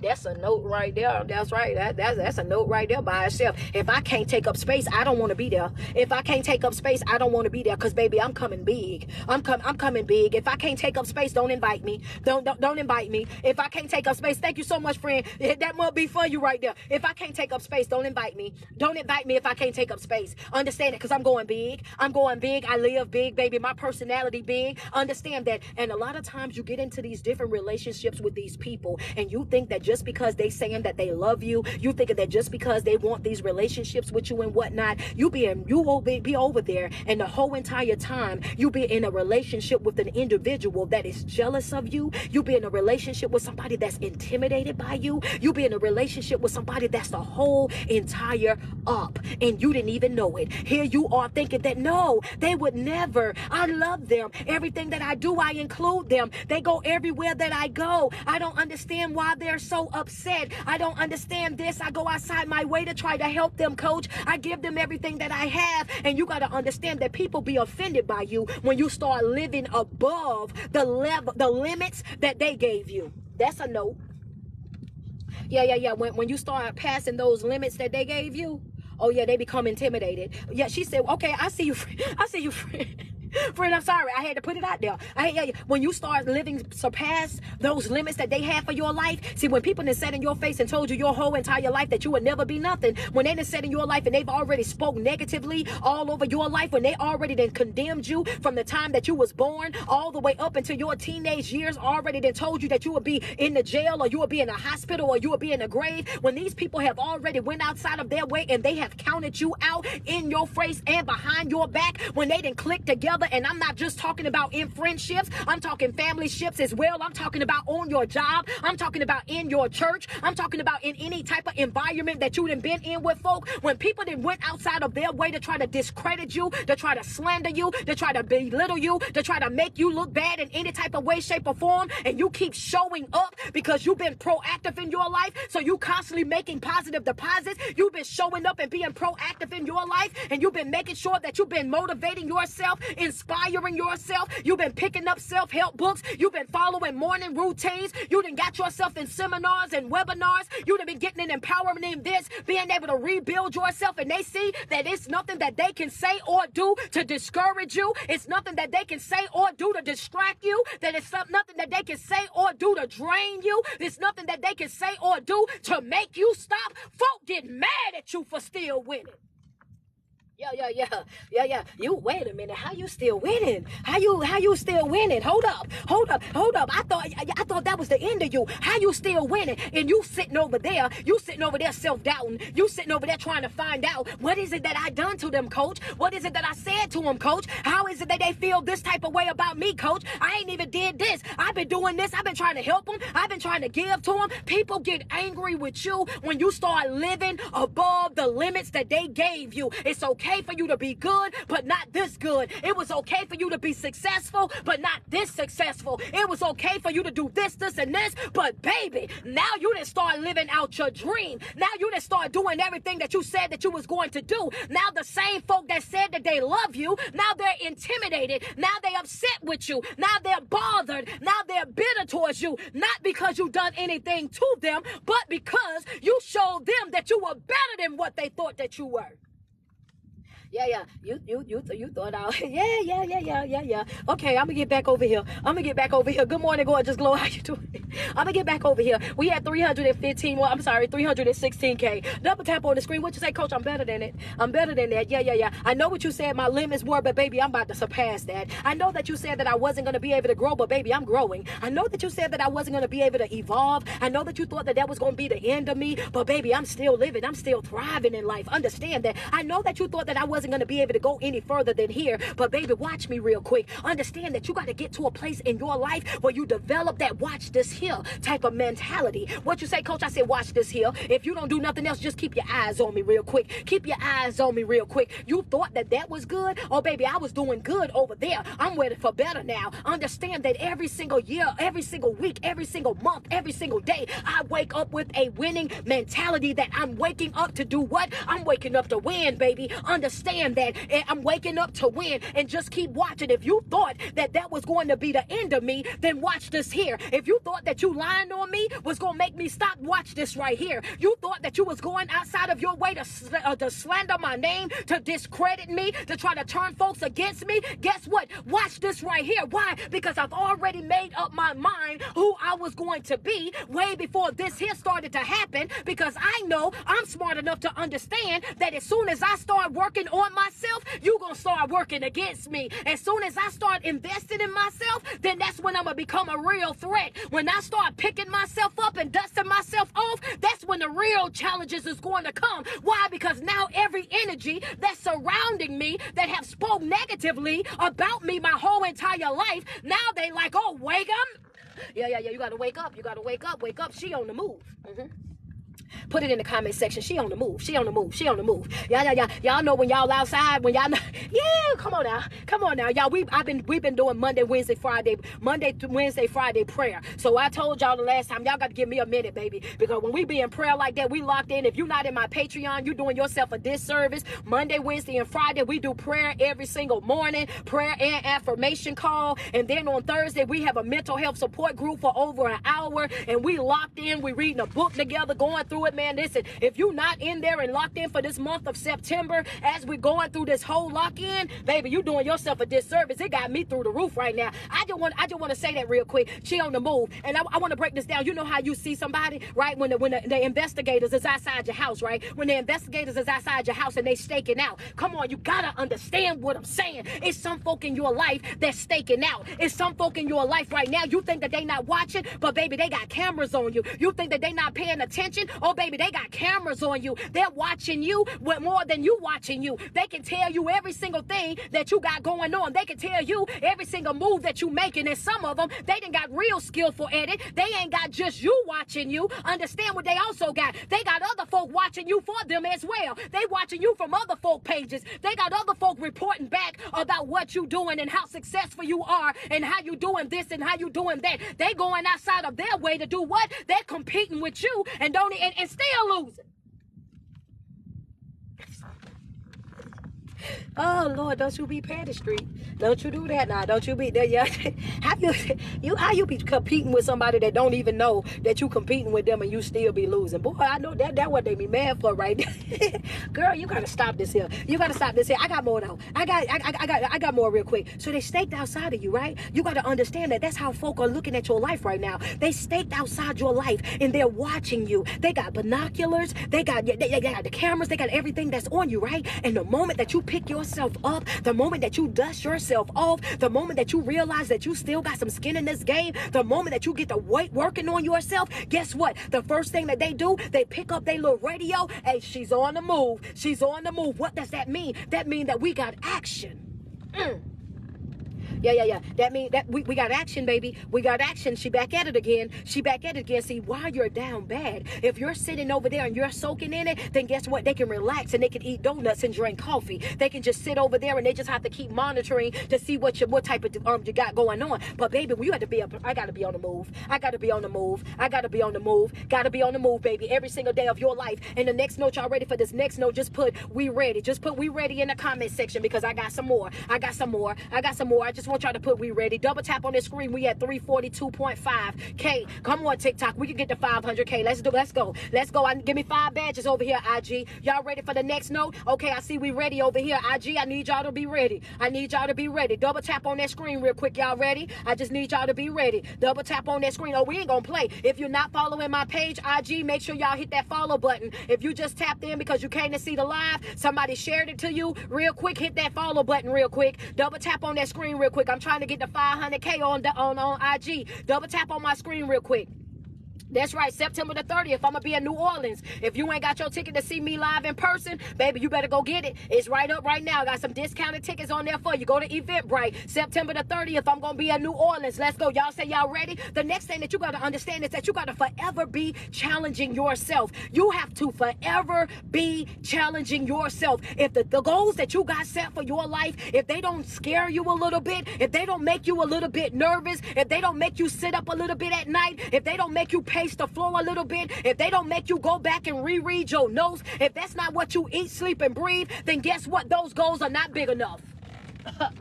That's a note right there. That's right. That's a note right there by itself. If I can't take up space, I don't want to be there. If I can't take up space, I don't want to be there. Cause baby, I'm coming big. I'm coming big. If I can't take up space, don't invite me. Don't invite me. If I can't take up space, thank you so much, friend. That must be for you right there. If I can't take up space, don't invite me. Don't invite me if I can't take up space. Understand it, cause I'm going big. I'm going big. I live big, baby. My personality big. Understand that. And a lot of times you get into these different relationships with these people, and you think that just because they saying that they love you, you thinking that just because they want these relationships with you and whatnot, you will be over there, and the whole entire time you be in a relationship with an individual that is jealous of you. You be in a relationship with somebody that's intimidated by you. You be in a relationship with somebody that's the whole entire up, and you didn't even know it. Here you are thinking that no, they would never. I love them. Everything that I do, I include them. They go everywhere that I go. I don't understand why they're so upset. I don't understand this. I go outside my way to try to help them, coach. I give them everything that I have. And you got to understand that people be offended by you when you start living above the limits that they gave you. That's a note. Yeah. When you start passing those limits that they gave you, oh yeah, they become intimidated. Yeah, she said, okay, I see you, friend. Friend, I'm sorry. I had to put it out there. When you start living surpass those limits that they have for your life. See, when people done said in your face and told you your whole entire life that you would never be nothing, when they done said in your life and they've already spoke negatively all over your life, when they already done condemned you from the time that you was born all the way up into your teenage years, already done told you that you would be in the jail, or you would be in a hospital, or you would be in a grave, when these people have already went outside of their way and they have counted you out in your face and behind your back, when they didn't click together. And I'm not just talking about in friendships. I'm talking family ships as well. I'm talking about on your job. I'm talking about in your church. I'm talking about in any type of environment that you done been in with folk. When people done went outside of their way to try to discredit you, to try to slander you, to try to belittle you, to try to make you look bad in any type of way, shape, or form, and you keep showing up because you've been proactive in your life, so you constantly making positive deposits. You've been showing up and being proactive in your life, and you've been making sure that you've been motivating yourself, inspiring yourself. You've been picking up self-help books. You've been following morning routines. You done got yourself in seminars and webinars. You done been getting an empowerment in this, being able to rebuild yourself, and they see that it's nothing that they can say or do to discourage you. It's nothing that they can say or do to distract you. That it's nothing that they can say or do to drain you. It's nothing that they can say or do to make you stop. Folk get mad at you for still winning. Yeah. You wait a minute. How you still winning? How you still winning? Hold up. I thought that was the end of you. How you still winning? And you sitting over there self-doubting. You sitting over there trying to find out, what is it that I done to them, coach? What is it that I said to them, coach? How is it that they feel this type of way about me, coach? I ain't even did this. I've been doing this. I've been trying to help them. I've been trying to give to them. People get angry with you when you start living above the limits that they gave you. It's okay for you to be good, but not this good. It was okay for you to be successful, but not this successful. It was okay for you to do this, and this, but baby, now you didn't start living out your dream. Now you didn't start doing everything that you said that you was going to do. Now the same folk that said that they love you, now they're intimidated. Now they upset with you. Now they're bothered. Now they're bitter towards you. Not because you done anything to them, but because you showed them that you were better than what they thought that you were. Yeah. You thought out. Yeah. Okay, I'm gonna get back over here. Good morning, gorgeous glow. How you doing? I'm gonna get back over here. We had 316K. Double tap on the screen. What you say, coach? I'm better than it. I'm better than that. Yeah. I know what you said my limits were, but baby, I'm about to surpass that. I know that you said that I wasn't gonna be able to grow, but baby, I'm growing. I know that you said that I wasn't gonna be able to evolve. I know that you thought that was gonna be the end of me, but baby, I'm still living. I'm still thriving in life. Understand that. I know that you thought that I wasn't wasn't going to be able to go any further than here. But baby, watch me real quick. Understand that you got to get to a place in your life where you develop that watch this here type of mentality. What you say, coach? I said, watch this here. If you don't do nothing else, just keep your eyes on me real quick. Keep your eyes on me real quick. You thought that was good? Oh, baby, I was doing good over there. I'm ready for better now. Understand that every single year, every single week, every single month, every single day, I wake up with a winning mentality that I'm waking up to do what? I'm waking up to win, baby. Understand that I'm waking up to win, and just keep watching. If you thought that was going to be the end of me, then watch this here. If you thought that you lying on me was going to make me stop, watch this right here. You thought that you was going outside of your way to slander my name, to discredit me, to try to turn folks against me. Guess what? Watch this right here. Why? Because I've already made up my mind who I was going to be way before this here started to happen, because I know I'm smart enough to understand that as soon as I start working on myself, you're going to start working against me. As soon as I start investing in myself, then that's when I'm going to become a real threat. When I start picking myself up and dusting myself off, that's when the real challenges is going to come. Why? Because now every energy that's surrounding me, that have spoke negatively about me my whole entire life, now they like, oh, wake up. Yeah. You got to wake up. You got to wake up. Wake up. She on the move. Put it in the comment section. She on the move. She on the move. She on the move. Yeah. Y'all know when y'all outside, when y'all know. Yeah, come on now. Y'all, we've been doing Monday, Wednesday, Friday prayer. So I told y'all the last time, y'all got to give me a minute, baby. Because when we be in prayer like that, we locked in. If you're not in my Patreon, you're doing yourself a disservice. Monday, Wednesday, and Friday, we do prayer every single morning. Prayer and affirmation call. And then on Thursday, we have a mental health support group for over an hour. And we locked in. We reading a book together, going through it, man. Listen, if you're not in there and locked in for this month of September, as we're going through this whole lock-in, baby, you doing yourself a disservice. It got me through the roof right now. I just want to say that real quick. She on the move, and I want to break this down. You know how you see somebody, right? When the investigators is outside your house, right? When the investigators is outside your house and they staking out. Come on, you gotta understand what I'm saying. It's some folk in your life that's staking out. It's some folk in your life right now. You think that they not watching, but baby, they got cameras on you. You think that they not paying attention? Oh, baby, they got cameras on you. They're watching you with more than you watching you. They can tell you every single thing that you got going on. They can tell you every single move that you making. And some of them, they done got real skillful at it. They ain't got just you watching you. Understand what they also got? They got other folk watching you for them as well. They watching you from other folk pages. They got other folk reporting back about what you doing and how successful you are and how you doing this and how you doing that. They going outside of their way to do what? They're competing with you and still losing. Oh Lord, don't you be Patty Street. Don't you do that now. Don't you be there. Yeah. How you be competing with somebody that don't even know that you competing with them and you still be losing? Boy, I know that what they be mad for right there. Girl, you gotta stop this here. You gotta stop this here. I got more though. I got more real quick. So they staked outside of you, right? You gotta understand that that's how folk are looking at your life right now. They staked outside your life and they're watching you. They got binoculars, they got the cameras, they got everything that's on you, right? And the moment that you pick yourself up, the moment that you dust yourself off, the moment that you realize that you still got some skin in this game, the moment that you get the weight working on yourself, guess what? The first thing that they do, they pick up their little radio. Hey, she's on the move. She's on the move. What does that mean? That means that we got action. Yeah. That means that we got action, baby. We got action. She back at it again. See, while you're down bad, if you're sitting over there and you're soaking in it, then guess what? They can relax and they can eat donuts and drink coffee. They can just sit over there and they just have to keep monitoring to see what type of you got going on. But baby, you have to be I gotta be on the move. Gotta be on the move, baby, every single day of your life. And the next note, y'all ready for this next note? Just put we ready. Just put we ready in the comment section because I got some more. I just want y'all to put we ready. Double tap on this screen. We at 342.5K. Come on, TikTok. We can get to 500K. Let's go. Give me 5 badges over here, IG. Y'all ready for the next note? Okay, I see we ready over here, IG. I need y'all to be ready. Double tap on that screen real quick. Y'all ready? I just need y'all to be ready. Double tap on that screen. Oh, we ain't gonna play. If you're not following my page, IG, make sure y'all hit that follow button. If you just tapped in because you came to see the live, somebody shared it to you real quick, hit that follow button real quick. Double tap on that screen real quick. I'm trying to get to 500K on IG. Double tap on my screen real quick. That's right, September the 30th, I'm going to be in New Orleans. If you ain't got your ticket to see me live in person, baby, you better go get it. It's right up right now. I got some discounted tickets on there for you. Go to Eventbrite. September the 30th, I'm going to be in New Orleans. Let's go. Y'all say y'all ready? The next thing that you got to understand is that you got to forever be challenging yourself. You have to forever be challenging yourself. If the goals that you got set for your life, if they don't scare you a little bit, if they don't make you a little bit nervous, if they don't make you sit up a little bit at night, if they don't make you pace the floor a little bit, if they don't make you go back and reread your notes, if that's not what you eat, sleep, and breathe, then guess what? Those goals are not big enough.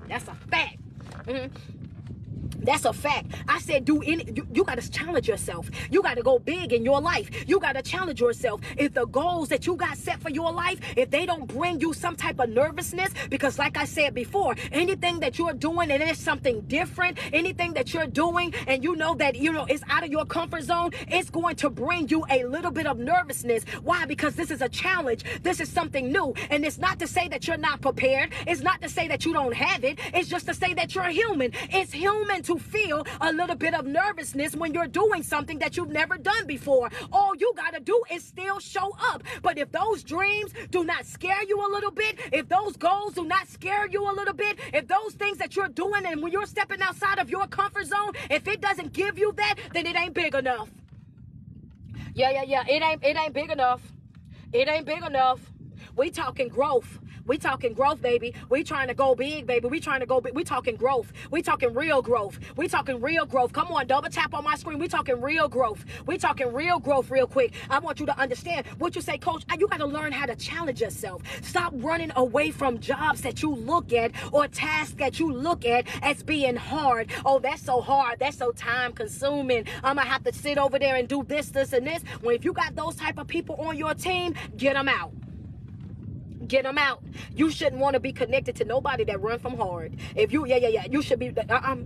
That's a fact. That's a fact. I said, you got to challenge yourself. You got to go big in your life. You got to challenge yourself. If the goals that you got set for your life, if they don't bring you some type of nervousness, because like I said before, anything that you're doing and it's something different, anything that you're doing and you know that, it's out of your comfort zone, it's going to bring you a little bit of nervousness. Why? Because this is a challenge. This is something new. And it's not to say that you're not prepared. It's not to say that you don't have it. It's just to say that you're human. It's human to feel a little bit of nervousness when you're doing something that you've never done before. All you got to do is still show up. But if those dreams do not scare you a little bit, if those goals do not scare you a little bit, if those things that you're doing and when you're stepping outside of your comfort zone, if it doesn't give you that, then it ain't big enough. Yeah. It ain't big enough. It ain't big enough. We talking growth. We talking growth, baby. We trying to go big, baby. We trying to go big. We talking growth. We talking real growth. We talking real growth. Come on, double tap on my screen. We talking real growth. We talking real growth real quick. I want you to understand what you say, coach. You got to learn how to challenge yourself. Stop running away from jobs that you look at or tasks that you look at as being hard. Oh, that's so hard. That's so time consuming. I'm going to have to sit over there and do this, and this. When if you got those type of people on your team, get them out. Get them out. You shouldn't want to be connected to nobody that run from hard. If you, you should be,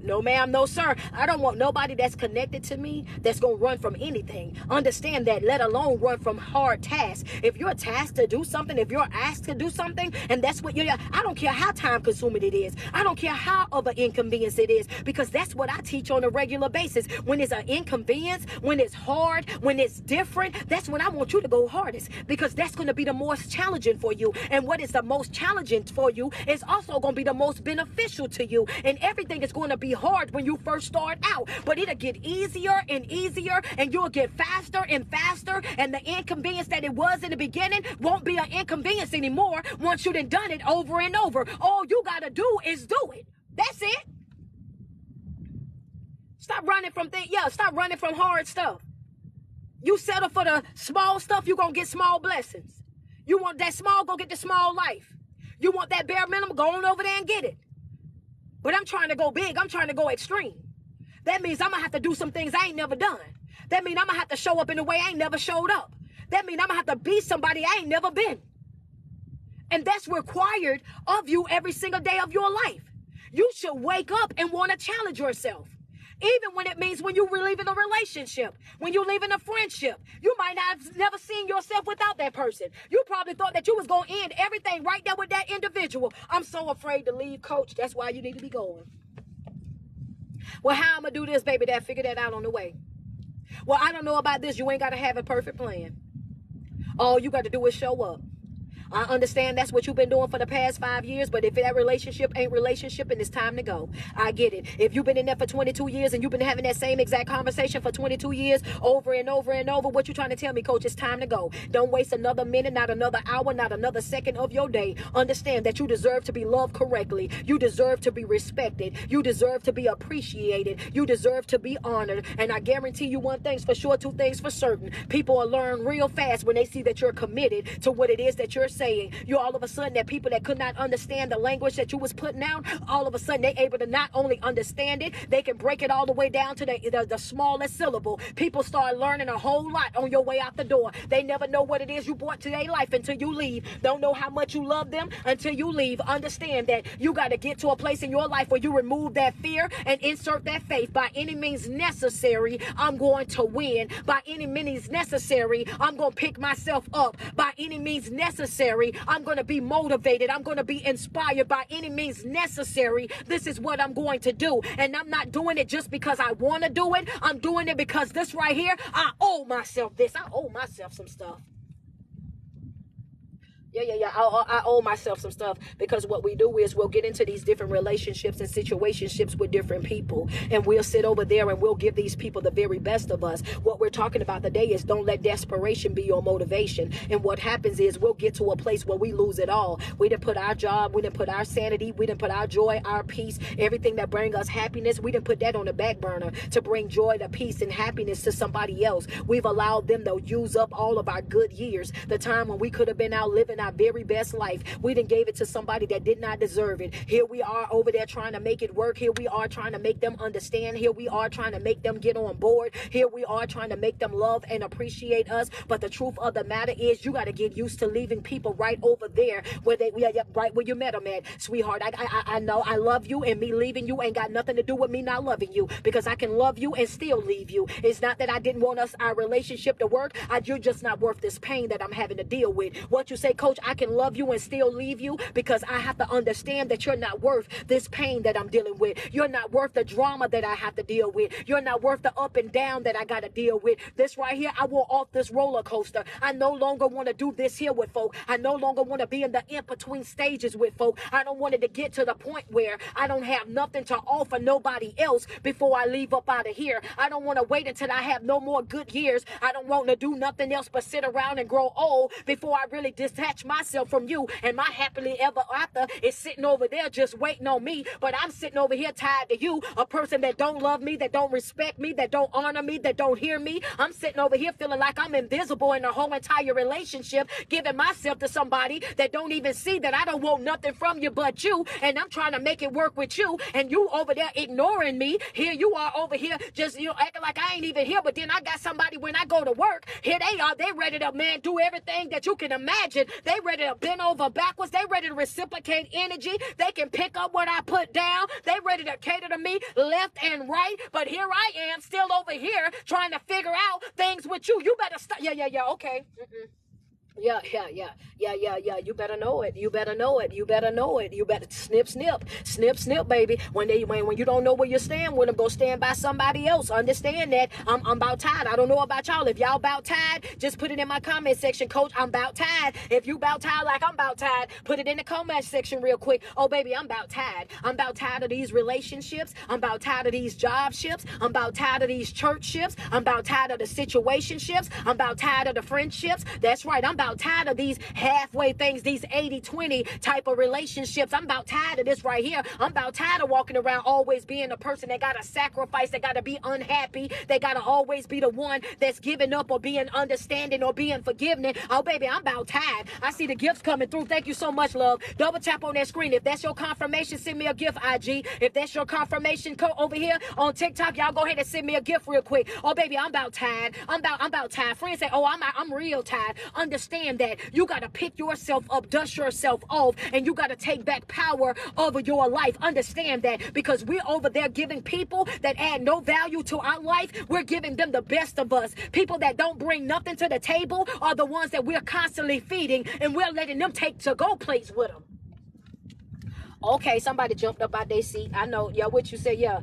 no ma'am, no sir. I don't want nobody that's connected to me that's going to run from anything. Understand that, let alone run from hard tasks. If you're tasked to do something, if you're asked to do something, and that's what I don't care how time consuming it is. I don't care how of an inconvenience it is, because that's what I teach on a regular basis. When it's an inconvenience, when it's hard, when it's different, that's when I want you to go hardest, because that's going to be the most challenging for you. And what is the most challenging for you is also going to be the most beneficial to you. And everything is going to be hard when you first start out, but it'll get easier and easier, and you'll get faster and faster. And the inconvenience that it was in the beginning won't be an inconvenience anymore once you've done it over and over. All you got to do is do it. That's it. Stop running from things. Yeah, stop running from hard stuff. You settle for the small stuff, you're going to get small blessings. You want that small, go get the small life. You want that bare minimum, go on over there and get it. But I'm trying to go big. I'm trying to go extreme. That means I'm going to have to do some things I ain't never done. That means I'm going to have to show up in a way I ain't never showed up. That means I'm going to have to be somebody I ain't never been. And that's required of you every single day of your life. You should wake up and want to challenge yourself. Even when it means when you're leaving a relationship, when you're leaving a friendship, you might not have never seen yourself without that person. You probably thought that you was going to end everything right there with that individual. I'm so afraid to leave, coach. That's why you need to be going. Well, how I'm going to do this, baby? Figure that out on the way. Well, I don't know about this. You ain't got to have a perfect plan. All you got to do is show up. I understand that's what you've been doing for the past 5 years, but if that relationship ain't relationship and it's time to go, I get it. If you've been in there for 22 years and you've been having that same exact conversation for 22 years over and over and over, what you trying to tell me, coach? It's time to go. Don't waste another minute, not another hour, not another second of your day. Understand that you deserve to be loved correctly. You deserve to be respected. You deserve to be appreciated. You deserve to be honored. And I guarantee you one thing's for sure, two things for certain. People will learn real fast when they see that you're committed to what it is that you're saying. You all of a sudden, that people that could not understand the language that you was putting out, all of a sudden they able to not only understand it, they can break it all the way down to the smallest syllable. People start learning a whole lot on your way out the door. They never know what it is you brought to their life until you leave. Don't know how much you love them until you leave. Understand that you got to get to a place in your life where you remove that fear and insert that faith. By any means necessary, I'm going to win. By any means necessary, I'm going to pick myself up. By any means necessary, necessary. I'm going to be motivated. I'm going to be inspired by any means necessary. This is what I'm going to do. And I'm not doing it just because I want to do it. I'm doing it because this right here, I owe myself this. I owe myself some stuff. Yeah. I owe myself some stuff, because what we do is we'll get into these different relationships and situationships with different people, and we'll sit over there and we'll give these people the very best of us. What we're talking about today is don't let desperation be your motivation. And what happens is we'll get to a place where we lose it all. We didn't put our job, we didn't put our sanity, we didn't put our joy, our peace, everything that brings us happiness, we didn't put that on the back burner to bring joy, the peace, and happiness to somebody else. We've allowed them to use up all of our good years, the time when we could have been out living our very best life. We done gave it to somebody that did not deserve it. Here we are over there trying to make it work. Here we are trying to make them understand. Here we are trying to make them get on board. Here we are trying to make them love and appreciate us. But the truth of the matter is, you got to get used to leaving people right over there where right where you met them at, sweetheart. I know I love you, and me leaving you ain't got nothing to do with me not loving you, because I can love you and still leave you. It's not that I didn't want our relationship to work. You're just not worth this pain that I'm having to deal with. What you say, coach, I can love you and still leave you, because I have to understand that you're not worth this pain that I'm dealing with. You're not worth the drama that I have to deal with. You're not worth the up and down that I got to deal with. This right here, I want off this roller coaster. I no longer want to do this here with folk. I no longer want to be in the in-between stages with folk. I don't want it to get to the point where I don't have nothing to offer nobody else before I leave up out of here. I don't want to wait until I have no more good years. I don't want to do nothing else but sit around and grow old before I really detach myself from you. And my happily ever after is sitting over there just waiting on me. But I'm sitting over here tied to you, a person that don't love me, that don't respect me, that don't honor me, that don't hear me. I'm sitting over here feeling like I'm invisible in the whole entire relationship, giving myself to somebody that don't even see that I don't want nothing from you but you. And I'm trying to make it work with you, and you over there ignoring me. Here you are over here just, acting like I ain't even here. But then I got somebody when I go to work, here they are, they ready to, man, do everything that you can imagine. They ready to bend over backwards. They ready to reciprocate energy. They can pick up what I put down. They ready to cater to me left and right. But here I am still over here trying to figure out things with you. You better stop. Yeah. Okay. Yeah. You better know it. You better know it. You better know it. You better snip, baby. When you don't know where you stand with them, go stand by somebody else. Understand that. I'm about tired. I don't know about y'all. If y'all about tired, just put it in my comment section. Coach, I'm about tired. If you about tired like I'm about tired, put it in the comment section real quick. Oh, baby, I'm about tired. I'm about tired of these relationships. I'm about tired of these job ships. I'm about tired of these church ships. I'm about tired of the situationships. I'm about tired of the friendships. That's right. I'm about tired of these halfway things, these 80-20 type of relationships. I'm about tired of this right here. I'm about tired of walking around always being a person that got to sacrifice, that got to be unhappy, they got to always be the one that's giving up or being understanding or being forgiving. Oh, baby, I'm about tired. I see the gifts coming through. Thank you so much, love. Double tap on that screen. If that's your confirmation, send me a gift, IG. If that's your confirmation code over here on TikTok, y'all go ahead and send me a gift real quick. Oh, baby, I'm about tired. I'm about tired. Friends say, oh, I'm real tired. Understand that you got to pick yourself up, dust yourself off, and you got to take back power over your life. Understand that, because we're over there giving people that add no value to our life, we're giving them the best of us. People that don't bring nothing to the table are the ones that we're constantly feeding, and we're letting them take to-go plates with them. Okay, somebody jumped up out their seat. I know, yeah, what you said, yeah,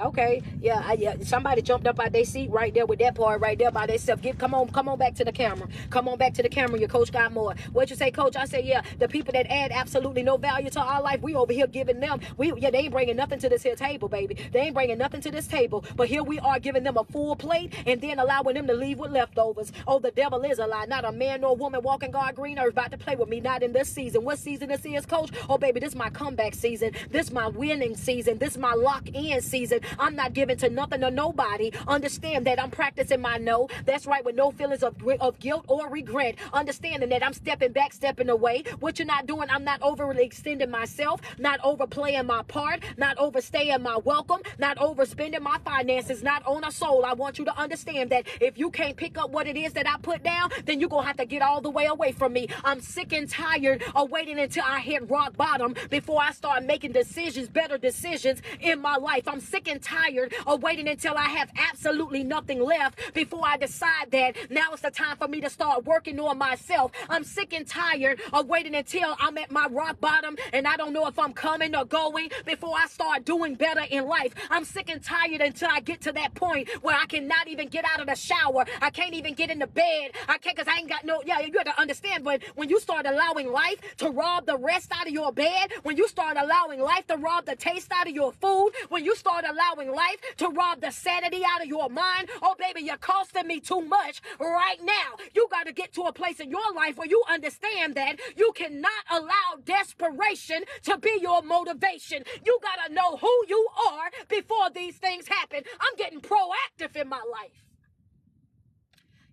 okay, yeah, somebody jumped up out their seat right there with that part right there by themselves. Come on back to the camera. Come on back to the camera. Your coach got more. What you say, coach? I said, yeah, the people that add absolutely no value to our life, we over here giving them, they ain't bringing nothing to this here table, baby. They ain't bringing nothing to this table. But here we are giving them a full plate and then allowing them to leave with leftovers. Oh, the devil is a lie. Not a man nor woman walking God green earth about to play with me. Not in this season. What season this is, coach? Oh, baby, this is my comeback season. This my winning season. This my lock-in season. I'm not giving to nothing or nobody. Understand that I'm practicing my no. That's right, with no feelings of guilt or regret. Understanding that I'm stepping back, stepping away. What you're not doing, I'm not overly extending myself, not overplaying my part, not overstaying my welcome, not overspending my finances, not on a soul. I want you to understand that if you can't pick up what it is that I put down, then you're going to have to get all the way away from me. I'm sick and tired of waiting until I hit rock bottom before before I start making decisions, better decisions in my life. I'm sick and tired of waiting until I have absolutely nothing left before I decide that now it's the time for me to start working on myself. I'm sick and tired of waiting until I'm at my rock bottom and I don't know if I'm coming or going before I start doing better in life. I'm sick and tired until I get to that point where I cannot even get out of the shower. I can't even get in the bed. I can't, because I ain't got no, yeah, you have to understand, but when you start allowing life to rob the rest out of your bed, when you start allowing life to rob the taste out of your food, when you start allowing life to rob the sanity out of your mind, oh baby, you're costing me too much right now. You got to get to a place in your life where you understand that you cannot allow desperation to be your motivation. You got to know who you are before these things happen. I'm getting proactive in my life.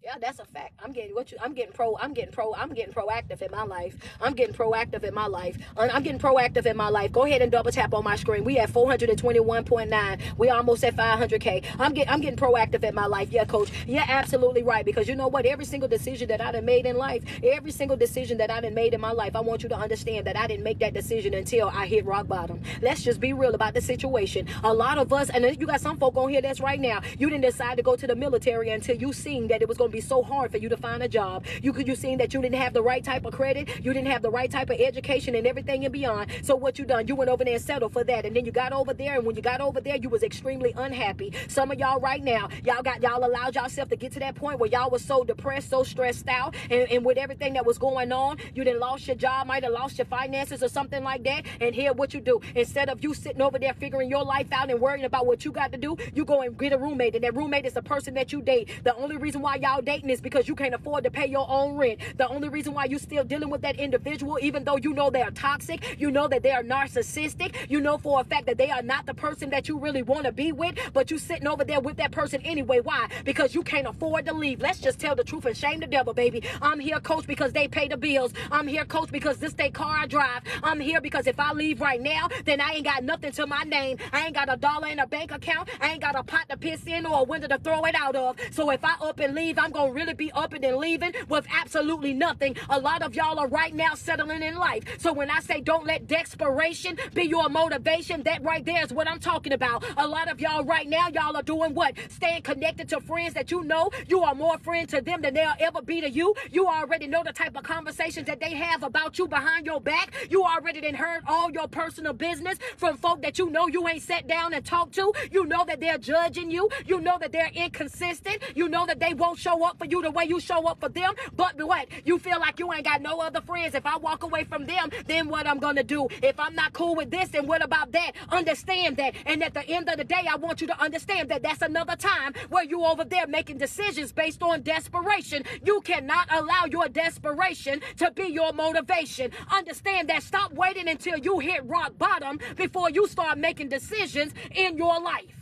Yeah, that's a fact. I'm getting proactive in my life. I'm getting proactive in my life. I'm getting proactive in my life. Go ahead and double tap on my screen. We at 421.9. We almost at 500K. I'm getting proactive in my life. Yeah, coach. Yeah, absolutely right. Because you know what? Every single decision that I done made in life, every single decision that I done made in my life, I want you to understand that I didn't make that decision until I hit rock bottom. Let's just be real about the situation. A lot of us, and you got some folk on here that's right now, you didn't decide to go to the military until you seen that it was going to be so hard for you to find a job. You seen that you didn't have the right type of credit, you didn't have the right type of education and everything and beyond. So what you done? You went over there and settled for that, and then you got over there, and when you got over there, you was extremely unhappy. Some of y'all right now, y'all allowed yourself to get to that point where y'all was so depressed, so stressed out, and with everything that was going on, you done lost your job, might have lost your finances or something like that. And here what you do, instead of you sitting over there figuring your life out and worrying about what you got to do, you go and get a roommate, and that roommate is the person that you date. The only reason why y'all dating is because you can't afford to pay your own rent. The only reason why you still dealing with that individual, even though you know they are toxic, you know that they are narcissistic, you know for a fact that they are not the person that you really want to be with, but you sitting over there with that person anyway. Why? Because you can't afford to leave. Let's just tell the truth and shame the devil, baby. I'm here, coach, because they pay the bills. I'm here, coach, because this they car I drive. I'm here because if I leave right now, then I ain't got nothing to my name. I ain't got a dollar in a bank account. I ain't got a pot to piss in or a window to throw it out of. So if I up and leave, I'm going to really be up and leaving with absolutely nothing. A lot of y'all are right now settling in life. So when I say don't let desperation be your motivation, that right there is what I'm talking about. A lot of y'all right now, y'all are doing what? Staying connected to friends that you know you are more friends to them than they'll ever be to you. You already know the type of conversations that they have about you behind your back. You already done heard all your personal business from folk that you know you ain't sat down and talked to. You know that they're judging you. You know that they're inconsistent. You know that they won't show up for you the way you show up for them. But what? You feel like you ain't got no other friends. If I walk away from them, then what I'm gonna do? If I'm not cool with this, then what about that? Understand that. And at the end of the day, I want you to understand that that's another time where you over there making decisions based on desperation. You cannot allow your desperation to be your motivation. Understand that. Stop waiting until you hit rock bottom before you start making decisions in your life.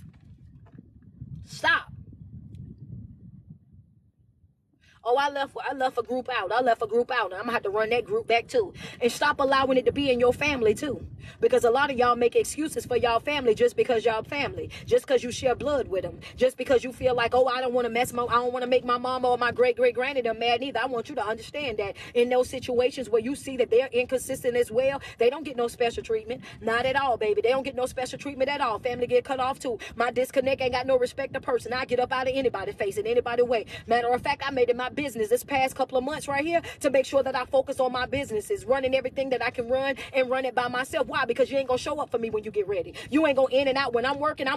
Stop. Oh, I left a group out. I left a group out. I'm going to have to run that group back too. And stop allowing it to be in your family too. Because a lot of y'all make excuses for y'all family just because y'all family. Just because you share blood with them. Just because you feel like, oh, I don't want to I don't want to make my mama or my great-great-granny them mad neither. I want you to understand that in those situations where you see that they're inconsistent as well, they don't get no special treatment. Not at all, baby. They don't get no special treatment at all. Family get cut off too. My disconnect ain't got no respect to person. I get up out of anybody's face in anybody's way. Matter of fact, I made it my business this past couple of months right here to make sure that I focus on my businesses, running everything that I can run and run it by myself. Why? Because you ain't gonna show up for me when you get ready. You ain't gonna in and out when I'm working.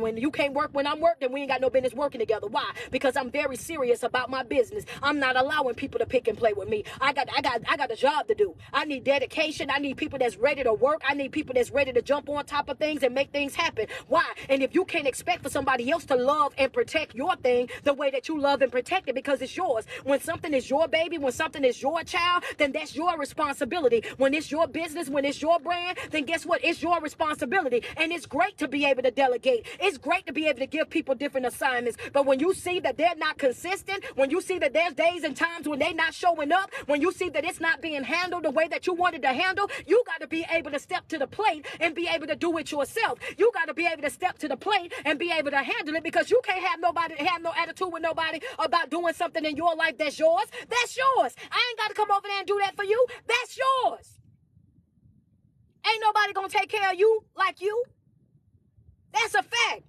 When you can't work when I'm working, then we ain't got no business working together. Why? Because I'm very serious about my business. I'm not allowing people to pick and play with me. I got a job to do. I need dedication. I need people that's ready to work. I need people that's ready to jump on top of things and make things happen. Why? And if you can't expect for somebody else to love and protect your thing the way that you love and protect it because it's yours. When something is your baby, when something is your child, then that's your responsibility. When it's your business, when it's your brand, then guess what? It's your responsibility. And it's great to be able to delegate. It's great to be able to give people different assignments. But when you see that they're not consistent, when you see that there's days and times when they're not showing up, when you see that it's not being handled the way that you wanted to handle, you got to be able to step to the plate and be able to do it yourself. You got to be able to step to the plate and be able to handle it, because you can't have no attitude with nobody about doing something in your life that's yours. That's yours. I ain't got to come over there and do that for you. That's yours. Ain't nobody gonna take care of you like you. That's a fact.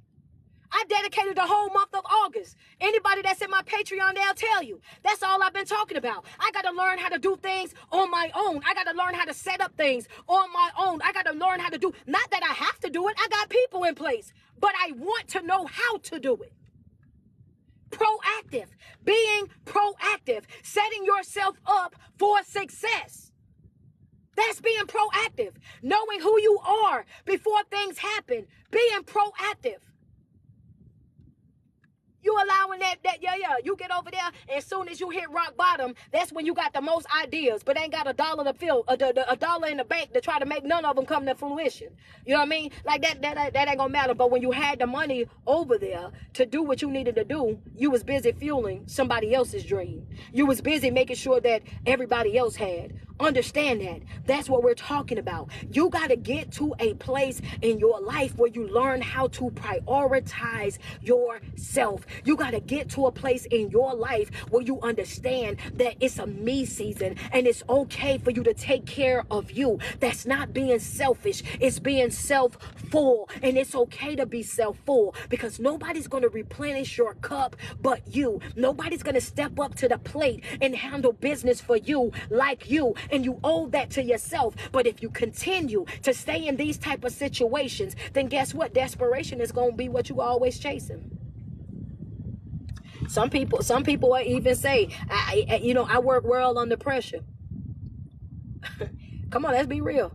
I dedicated the whole month of August. Anybody that's in my Patreon, they'll tell you. That's all I've been talking about. I got to learn how to do things on my own. I got to learn how to set up things on my own. I got to learn how to do, not that I have to do it. I got people in place, but I want to know how to do it. Proactive, being proactive, setting yourself up for success. That's being proactive, knowing who you are before things happen, being proactive. You allowing you get over there, and as soon as you hit rock bottom, that's when you got the most ideas, but ain't got a dollar to fill, a dollar in the bank to try to make none of them come to fruition. You know what I mean? Like that ain't gonna matter. But when you had the money over there to do what you needed to do, you was busy fueling somebody else's dream. You was busy making sure that everybody else had. Understand that. That's what we're talking about. You got to get to a place in your life where you learn how to prioritize yourself. You got to get to a place in your life where you understand that it's a me season and it's okay for you to take care of you. That's not being selfish. It's being self-full. And it's okay to be self-full because nobody's going to replenish your cup but you. Nobody's going to step up to the plate and handle business for you like you. And you owe that to yourself. But if you continue to stay in these type of situations, then guess what? Desperation is going to be what you always chasing. Some people even say, I work well under pressure. Come on, let's be real.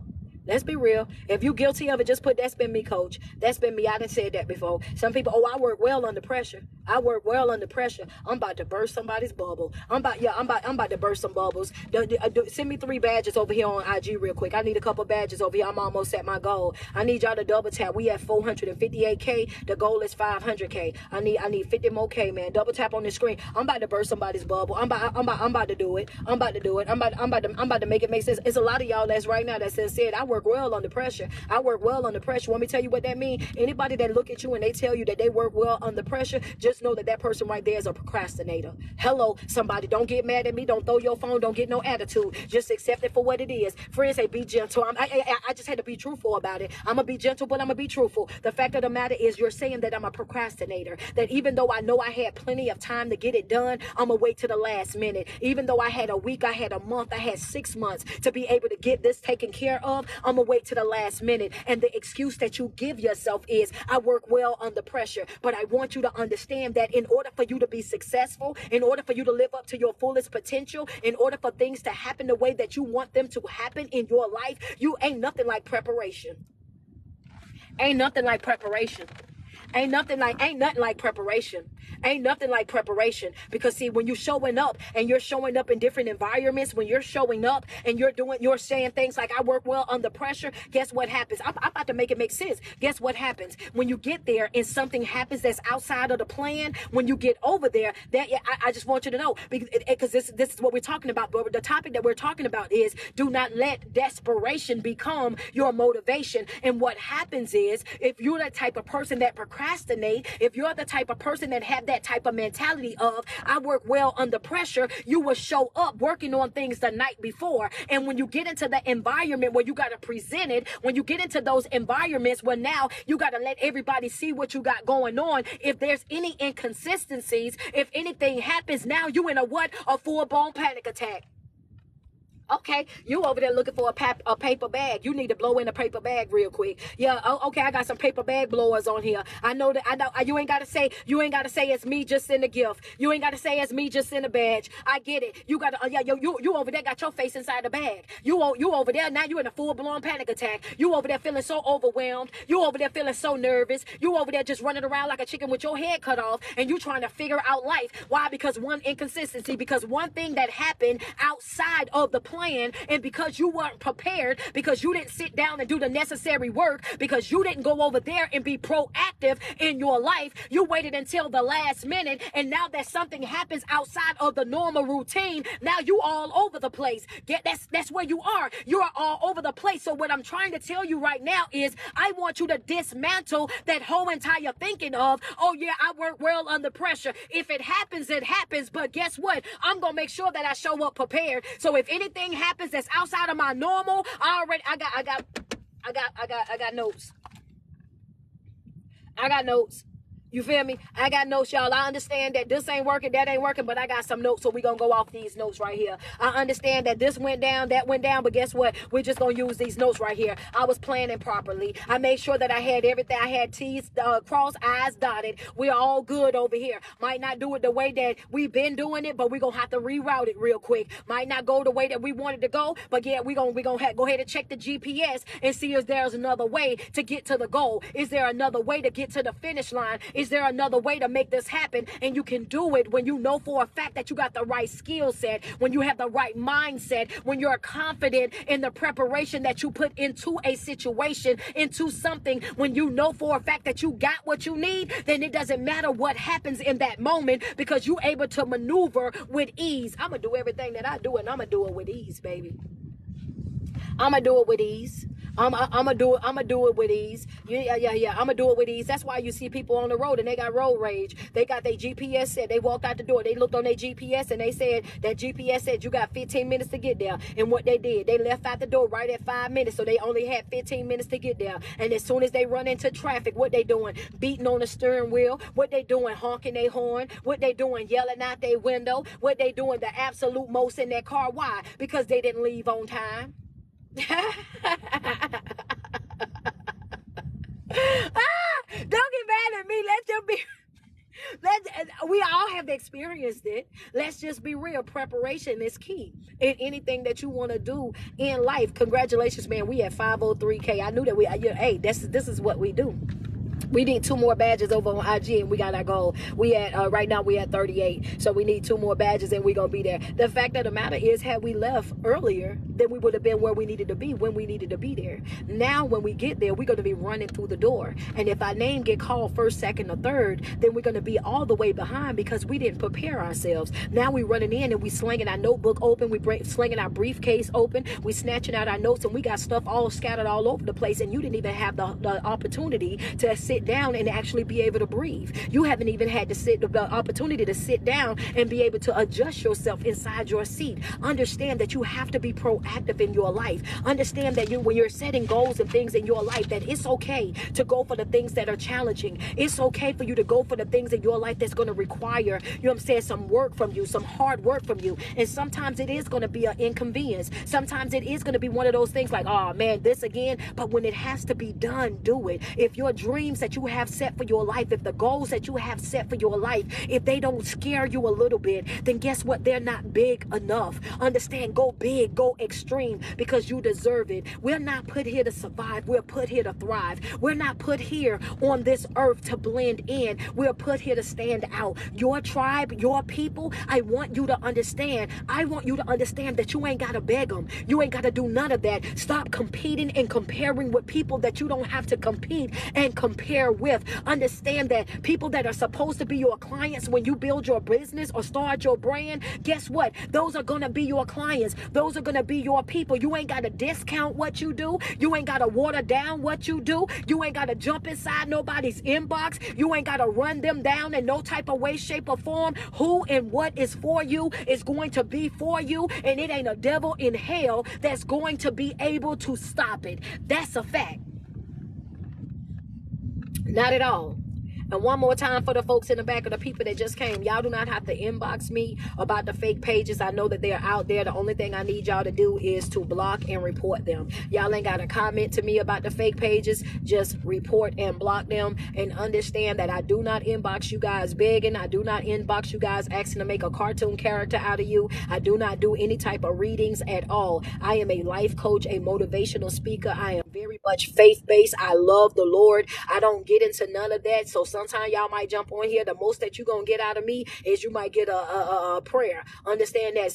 Let's be real. If you guilty of it, just put that's been me, coach. That's been me. I done said that before. Some people, I work well under pressure. I work well under pressure. I'm about to burst somebody's bubble. I'm about to burst some bubbles. Send me 3 badges over here on IG real quick. I need a couple badges over here. I'm almost at my goal. I need y'all to double tap. We at 458K. The goal is 500K. I need 50 more K, man. Double tap on the screen. I'm about to burst somebody's bubble. I'm about to do it. I'm about to make it make sense. It's a lot of y'all that's right now that said I work well under pressure. I work well under pressure. Want me to tell you what that means? Anybody that look at you and they tell you that they work well under pressure, just know that person right there is a procrastinator. Hello, somebody. Don't get mad at me. Don't throw your phone. Don't get no attitude. Just accept it for what it is. Friends say be gentle. I just had to be truthful about it. I'm going to be gentle, but I'm going to be truthful. The fact of the matter is you're saying that I'm a procrastinator. That even though I know I had plenty of time to get it done, I'm going to wait to the last minute. Even though I had a week, I had a month, I had 6 months to be able to get this taken care of, I'm going to wait to the last minute. And the excuse that you give yourself is, I work well under pressure. But I want you to understand that in order for you to be successful, in order for you to live up to your fullest potential, in order for things to happen the way that you want them to happen in your life, you ain't nothing like preparation. Ain't nothing like preparation. Ain't nothing like preparation. Ain't nothing like preparation. Because see, when you're showing up in different environments, when you're showing up and you're saying things like, I work well under pressure, guess what happens? I'm about to make it make sense. Guess what happens? When you get there and something happens that's outside of the plan, when you get over there, I just want you to know, because this is what we're talking about. But the topic that we're talking about is, do not let desperation become your motivation. And what happens is, if you're that type of person that procrastinate, if you're the type of person that have that type of mentality of, I work well under pressure, you will show up working on things the night before. And when you get into the environment where you got to present it, when you get into those environments where now you got to let everybody see what you got going on, if there's any inconsistencies, if anything happens, now you in a full-blown panic attack. Okay, you over there looking for a paper bag. You need to blow in a paper bag real quick. Yeah, okay, I got some paper bag blowers on here. I know you ain't gotta say it's me, just send a gift. You ain't gotta say it's me, just send a badge. I get it. You gotta you over there got your face inside the bag. You over there now, you in a full-blown panic attack. You over there feeling so overwhelmed. You over there feeling so nervous. You over there just running around like a chicken with your head cut off, and you trying to figure out life. Why? Because one inconsistency, because one thing that happened outside of the plan, and because you weren't prepared, because you didn't sit down and do the necessary work, because you didn't go over there and be proactive in your life, you waited until the last minute, and now that something happens outside of the normal routine, now you all over the place. That's where you are. You are all over the place. So what I'm trying to tell you right now is, I want you to dismantle that whole entire thinking of, oh yeah, I work well under pressure. If it happens, it happens. But guess what? I'm going to make sure that I show up prepared. So if anything happens that's outside of my normal, I got I got notes. I got notes. You feel me? I got notes, y'all. I understand that this ain't working, that ain't working, but I got some notes, so we gonna go off these notes right here. I understand that this went down, that went down, but guess what? We're just gonna use these notes right here. I was planning properly. I made sure that I had everything. I had T's crossed, I's dotted. We're all good over here. Might not do it the way that we've been doing it, but we're gonna have to reroute it real quick. Might not go the way that we wanted to go, but yeah, we're gonna go ahead and check the GPS and see if there's another way to get to the goal. Is there another way to get to the finish line? Is there another way to make this happen? And you can do it when you know for a fact that you got the right skill set, when you have the right mindset, when you're confident in the preparation that you put into a situation, into something. When you know for a fact that you got what you need, then it doesn't matter what happens in that moment, because you're able to maneuver with ease. I'm gonna do everything that I do, and I'm gonna do it with ease, baby. I'm gonna do it with ease. I'm gonna do it with ease. Yeah. I'm gonna do it with ease. That's why you see people on the road and they got road rage. They got their GPS set. They walked out the door. They looked on their GPS and they said that GPS said you got 15 minutes to get there. And what they did, they left out the door right at 5 minutes. So they only had 15 minutes to get there. And as soon as they run into traffic, what they doing? Beating on the steering wheel. What they doing? Honking their horn. What they doing? Yelling out their window. What they doing? The absolute most in their car. Why? Because they didn't leave on time. Don't get mad at me. Let's just be. We all have experienced it. Let's just be real. Preparation is key in anything that you want to do in life. Congratulations, man. We at 503K. I knew that hey, this is what we do. We need 2 more badges over on IG and we got our goal. We at right now we at 38. So we need 2 more badges and we're gonna be there. The fact of the matter is, had we left earlier, then we would have been where we needed to be when we needed to be there. Now when we get there, we're gonna be running through the door. And if our name get called first, second, or third, then we're gonna be all the way behind because we didn't prepare ourselves. Now we running in and we slinging our notebook open, slinging our briefcase open, we snatching out our notes, and we got stuff all scattered all over the place, and you didn't even have the opportunity to sit down and actually be able to breathe. You haven't even had the opportunity to sit down and be able to adjust yourself inside your seat. Understand that you have to be proactive in your life. Understand that when you're setting goals and things in your life, that it's okay to go for the things that are challenging. It's okay for you to go for the things in your life that's going to require, you know what I'm saying, some work from you, some hard work from you. And sometimes it is going to be an inconvenience. Sometimes it is going to be one of those things like, oh man, this again. But when it has to be done, do it. If your dreams that you have set for your life, if the goals that you have set for your life, if they don't scare you a little bit, then guess what? They're not big enough. Understand, go big, go extreme, because you deserve it. We're not put here to survive. We're put here to thrive. We're not put here on this earth to blend in. We're put here to stand out. Your tribe, your people, I want you to understand. I want you to understand that you ain't got to beg them. You ain't got to do none of that. Stop competing and comparing with people that you don't have to compete and compare with. Understand that people that are supposed to be your clients when you build your business or start your brand, guess what? Those are going to be your clients. Those are going to be your people. You ain't got to discount what you do. You ain't got to water down what you do. You ain't got to jump inside nobody's inbox. You ain't got to run them down in no type of way, shape, or form. Who and what is for you is going to be for you, and it ain't a devil in hell that's going to be able to stop it. That's a fact. Not at all. And one more time for the folks in the back, of the people that just came, y'all do not have to inbox me about the fake pages. I know that they're out there. The only thing I need y'all to do is to block and report them. Y'all ain't got to comment to me about the fake pages. Just report and block them, and understand that I do not inbox you guys begging. I do not inbox you guys asking to make a cartoon character out of you. I do not do any type of readings at all. I am a life coach, a motivational speaker. I am very much faith-based. I love the Lord. I don't get into none of that. So sometimes y'all might jump on here. The most that you're going to get out of me is you might get a prayer. Understand that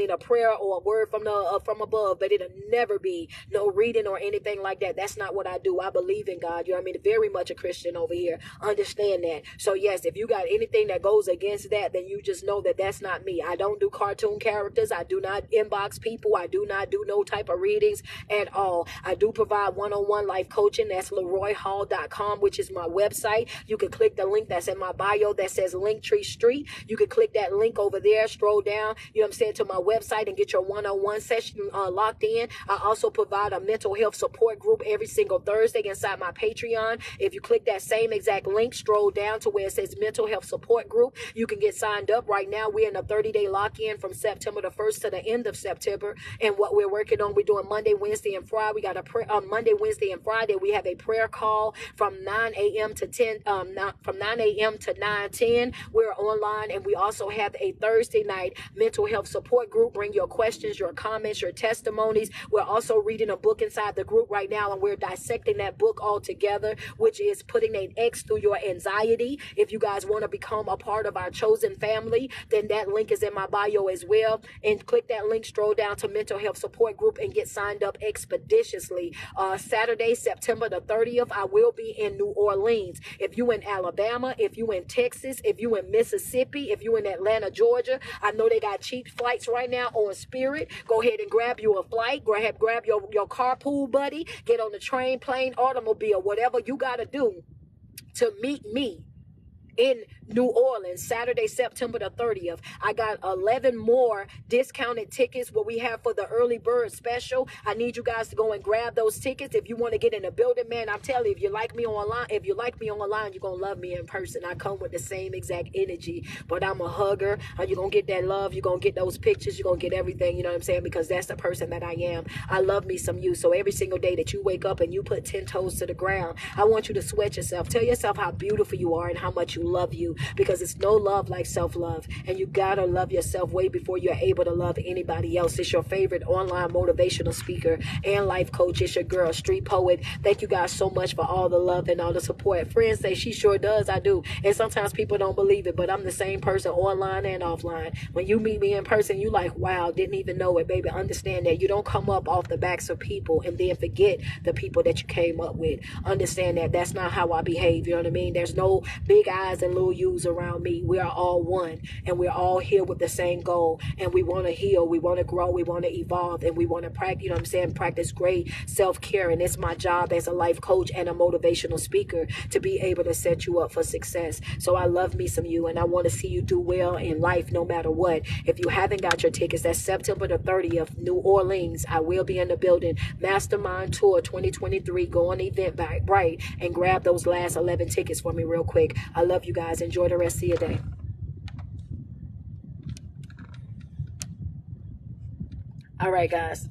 a prayer or a word from above, but it'll never be no reading or anything like that. That's not what I do. I believe in God. Very much a Christian over here. Understand that. So yes, if you got anything that goes against that, then you just know that that's not me. I don't do cartoon characters. I do not inbox people. I do not do no type of readings at all. I do provide one-on-one life coaching. That's LeroyHall.com, which is my website. You can can click the link that's in my bio that says Linktree Street. You can click that link over there, scroll down, you know what I'm saying, to my website and get your one-on-one session locked in. I also provide a mental health support group every single Thursday inside my Patreon. If you click that same exact link, scroll down to where it says mental health support group, you can get signed up. Right now, we're in a 30-day lock-in from September the 1st to the end of September. And what we're working on, we're doing Monday, Wednesday, and Friday. We got a prayer Monday, Wednesday, and Friday. We have a prayer call from 9 a.m. to 10, from 9 a.m. to 9:10. We're online, and we also have a Thursday night mental health support group. Bring your questions, your comments, your testimonies. We're also reading a book inside the group right now, and we're dissecting that book all together, which is Putting an X Through Your Anxiety. If you guys want to become a part of our chosen family, then that link is in my bio as well. And click that link, scroll down to mental health support group, and get signed up expeditiously. Saturday, September the 30th, I will be in New Orleans. If you in Alabama, if you in Texas, if you in Mississippi, if you in Atlanta, Georgia, I know they got cheap flights right now on Spirit. Go ahead and grab you a flight. Grab your carpool buddy. Get on the train, plane, automobile, whatever you got to do to meet me in New Orleans, Saturday, September the 30th. I got 11 more discounted tickets, what we have for the early bird special. I need you guys to go and grab those tickets. If you want to get in the building, man, I'm telling you, if you like me online, you're going to love me in person. I come with the same exact energy, but I'm a hugger. You're going to get that love. You're going to get those pictures. You're going to get everything, you know what I'm saying? Because that's the person that I am. I love me some you. So every single day that you wake up and you put 10 toes to the ground, I want you to sweat yourself. Tell yourself how beautiful you are and how much you love you, because it's no love like self-love, and you gotta love yourself way before you're able to love anybody else. It's your favorite online motivational speaker and life coach. It's your girl, Street Poet. Thank you guys so much for all the love and all the support. Friends say she sure does. I do. And sometimes people don't believe it, but I'm the same person online and offline. When you meet me in person, you like, wow, didn't even know it, baby. Understand that you don't come up off the backs of people and then forget the people that you came up with. Understand that that's not how I behave. You know what I mean? There's no big eyes and little U's around me. We are all one, and we're all here with the same goal, and we want to heal, we want to grow, we want to evolve, and we want to practice, you know what I'm saying, practice great self-care. And it's my job as a life coach and a motivational speaker to be able to set you up for success. So I love me some you, and I want to see you do well in life no matter what. If you haven't got your tickets, that's September the 30th, New Orleans. I will be in the building. Mastermind Tour 2023. Go on Eventbrite and grab those last 11 tickets for me real quick. I love you guys. Enjoy the rest of your day. All right, guys.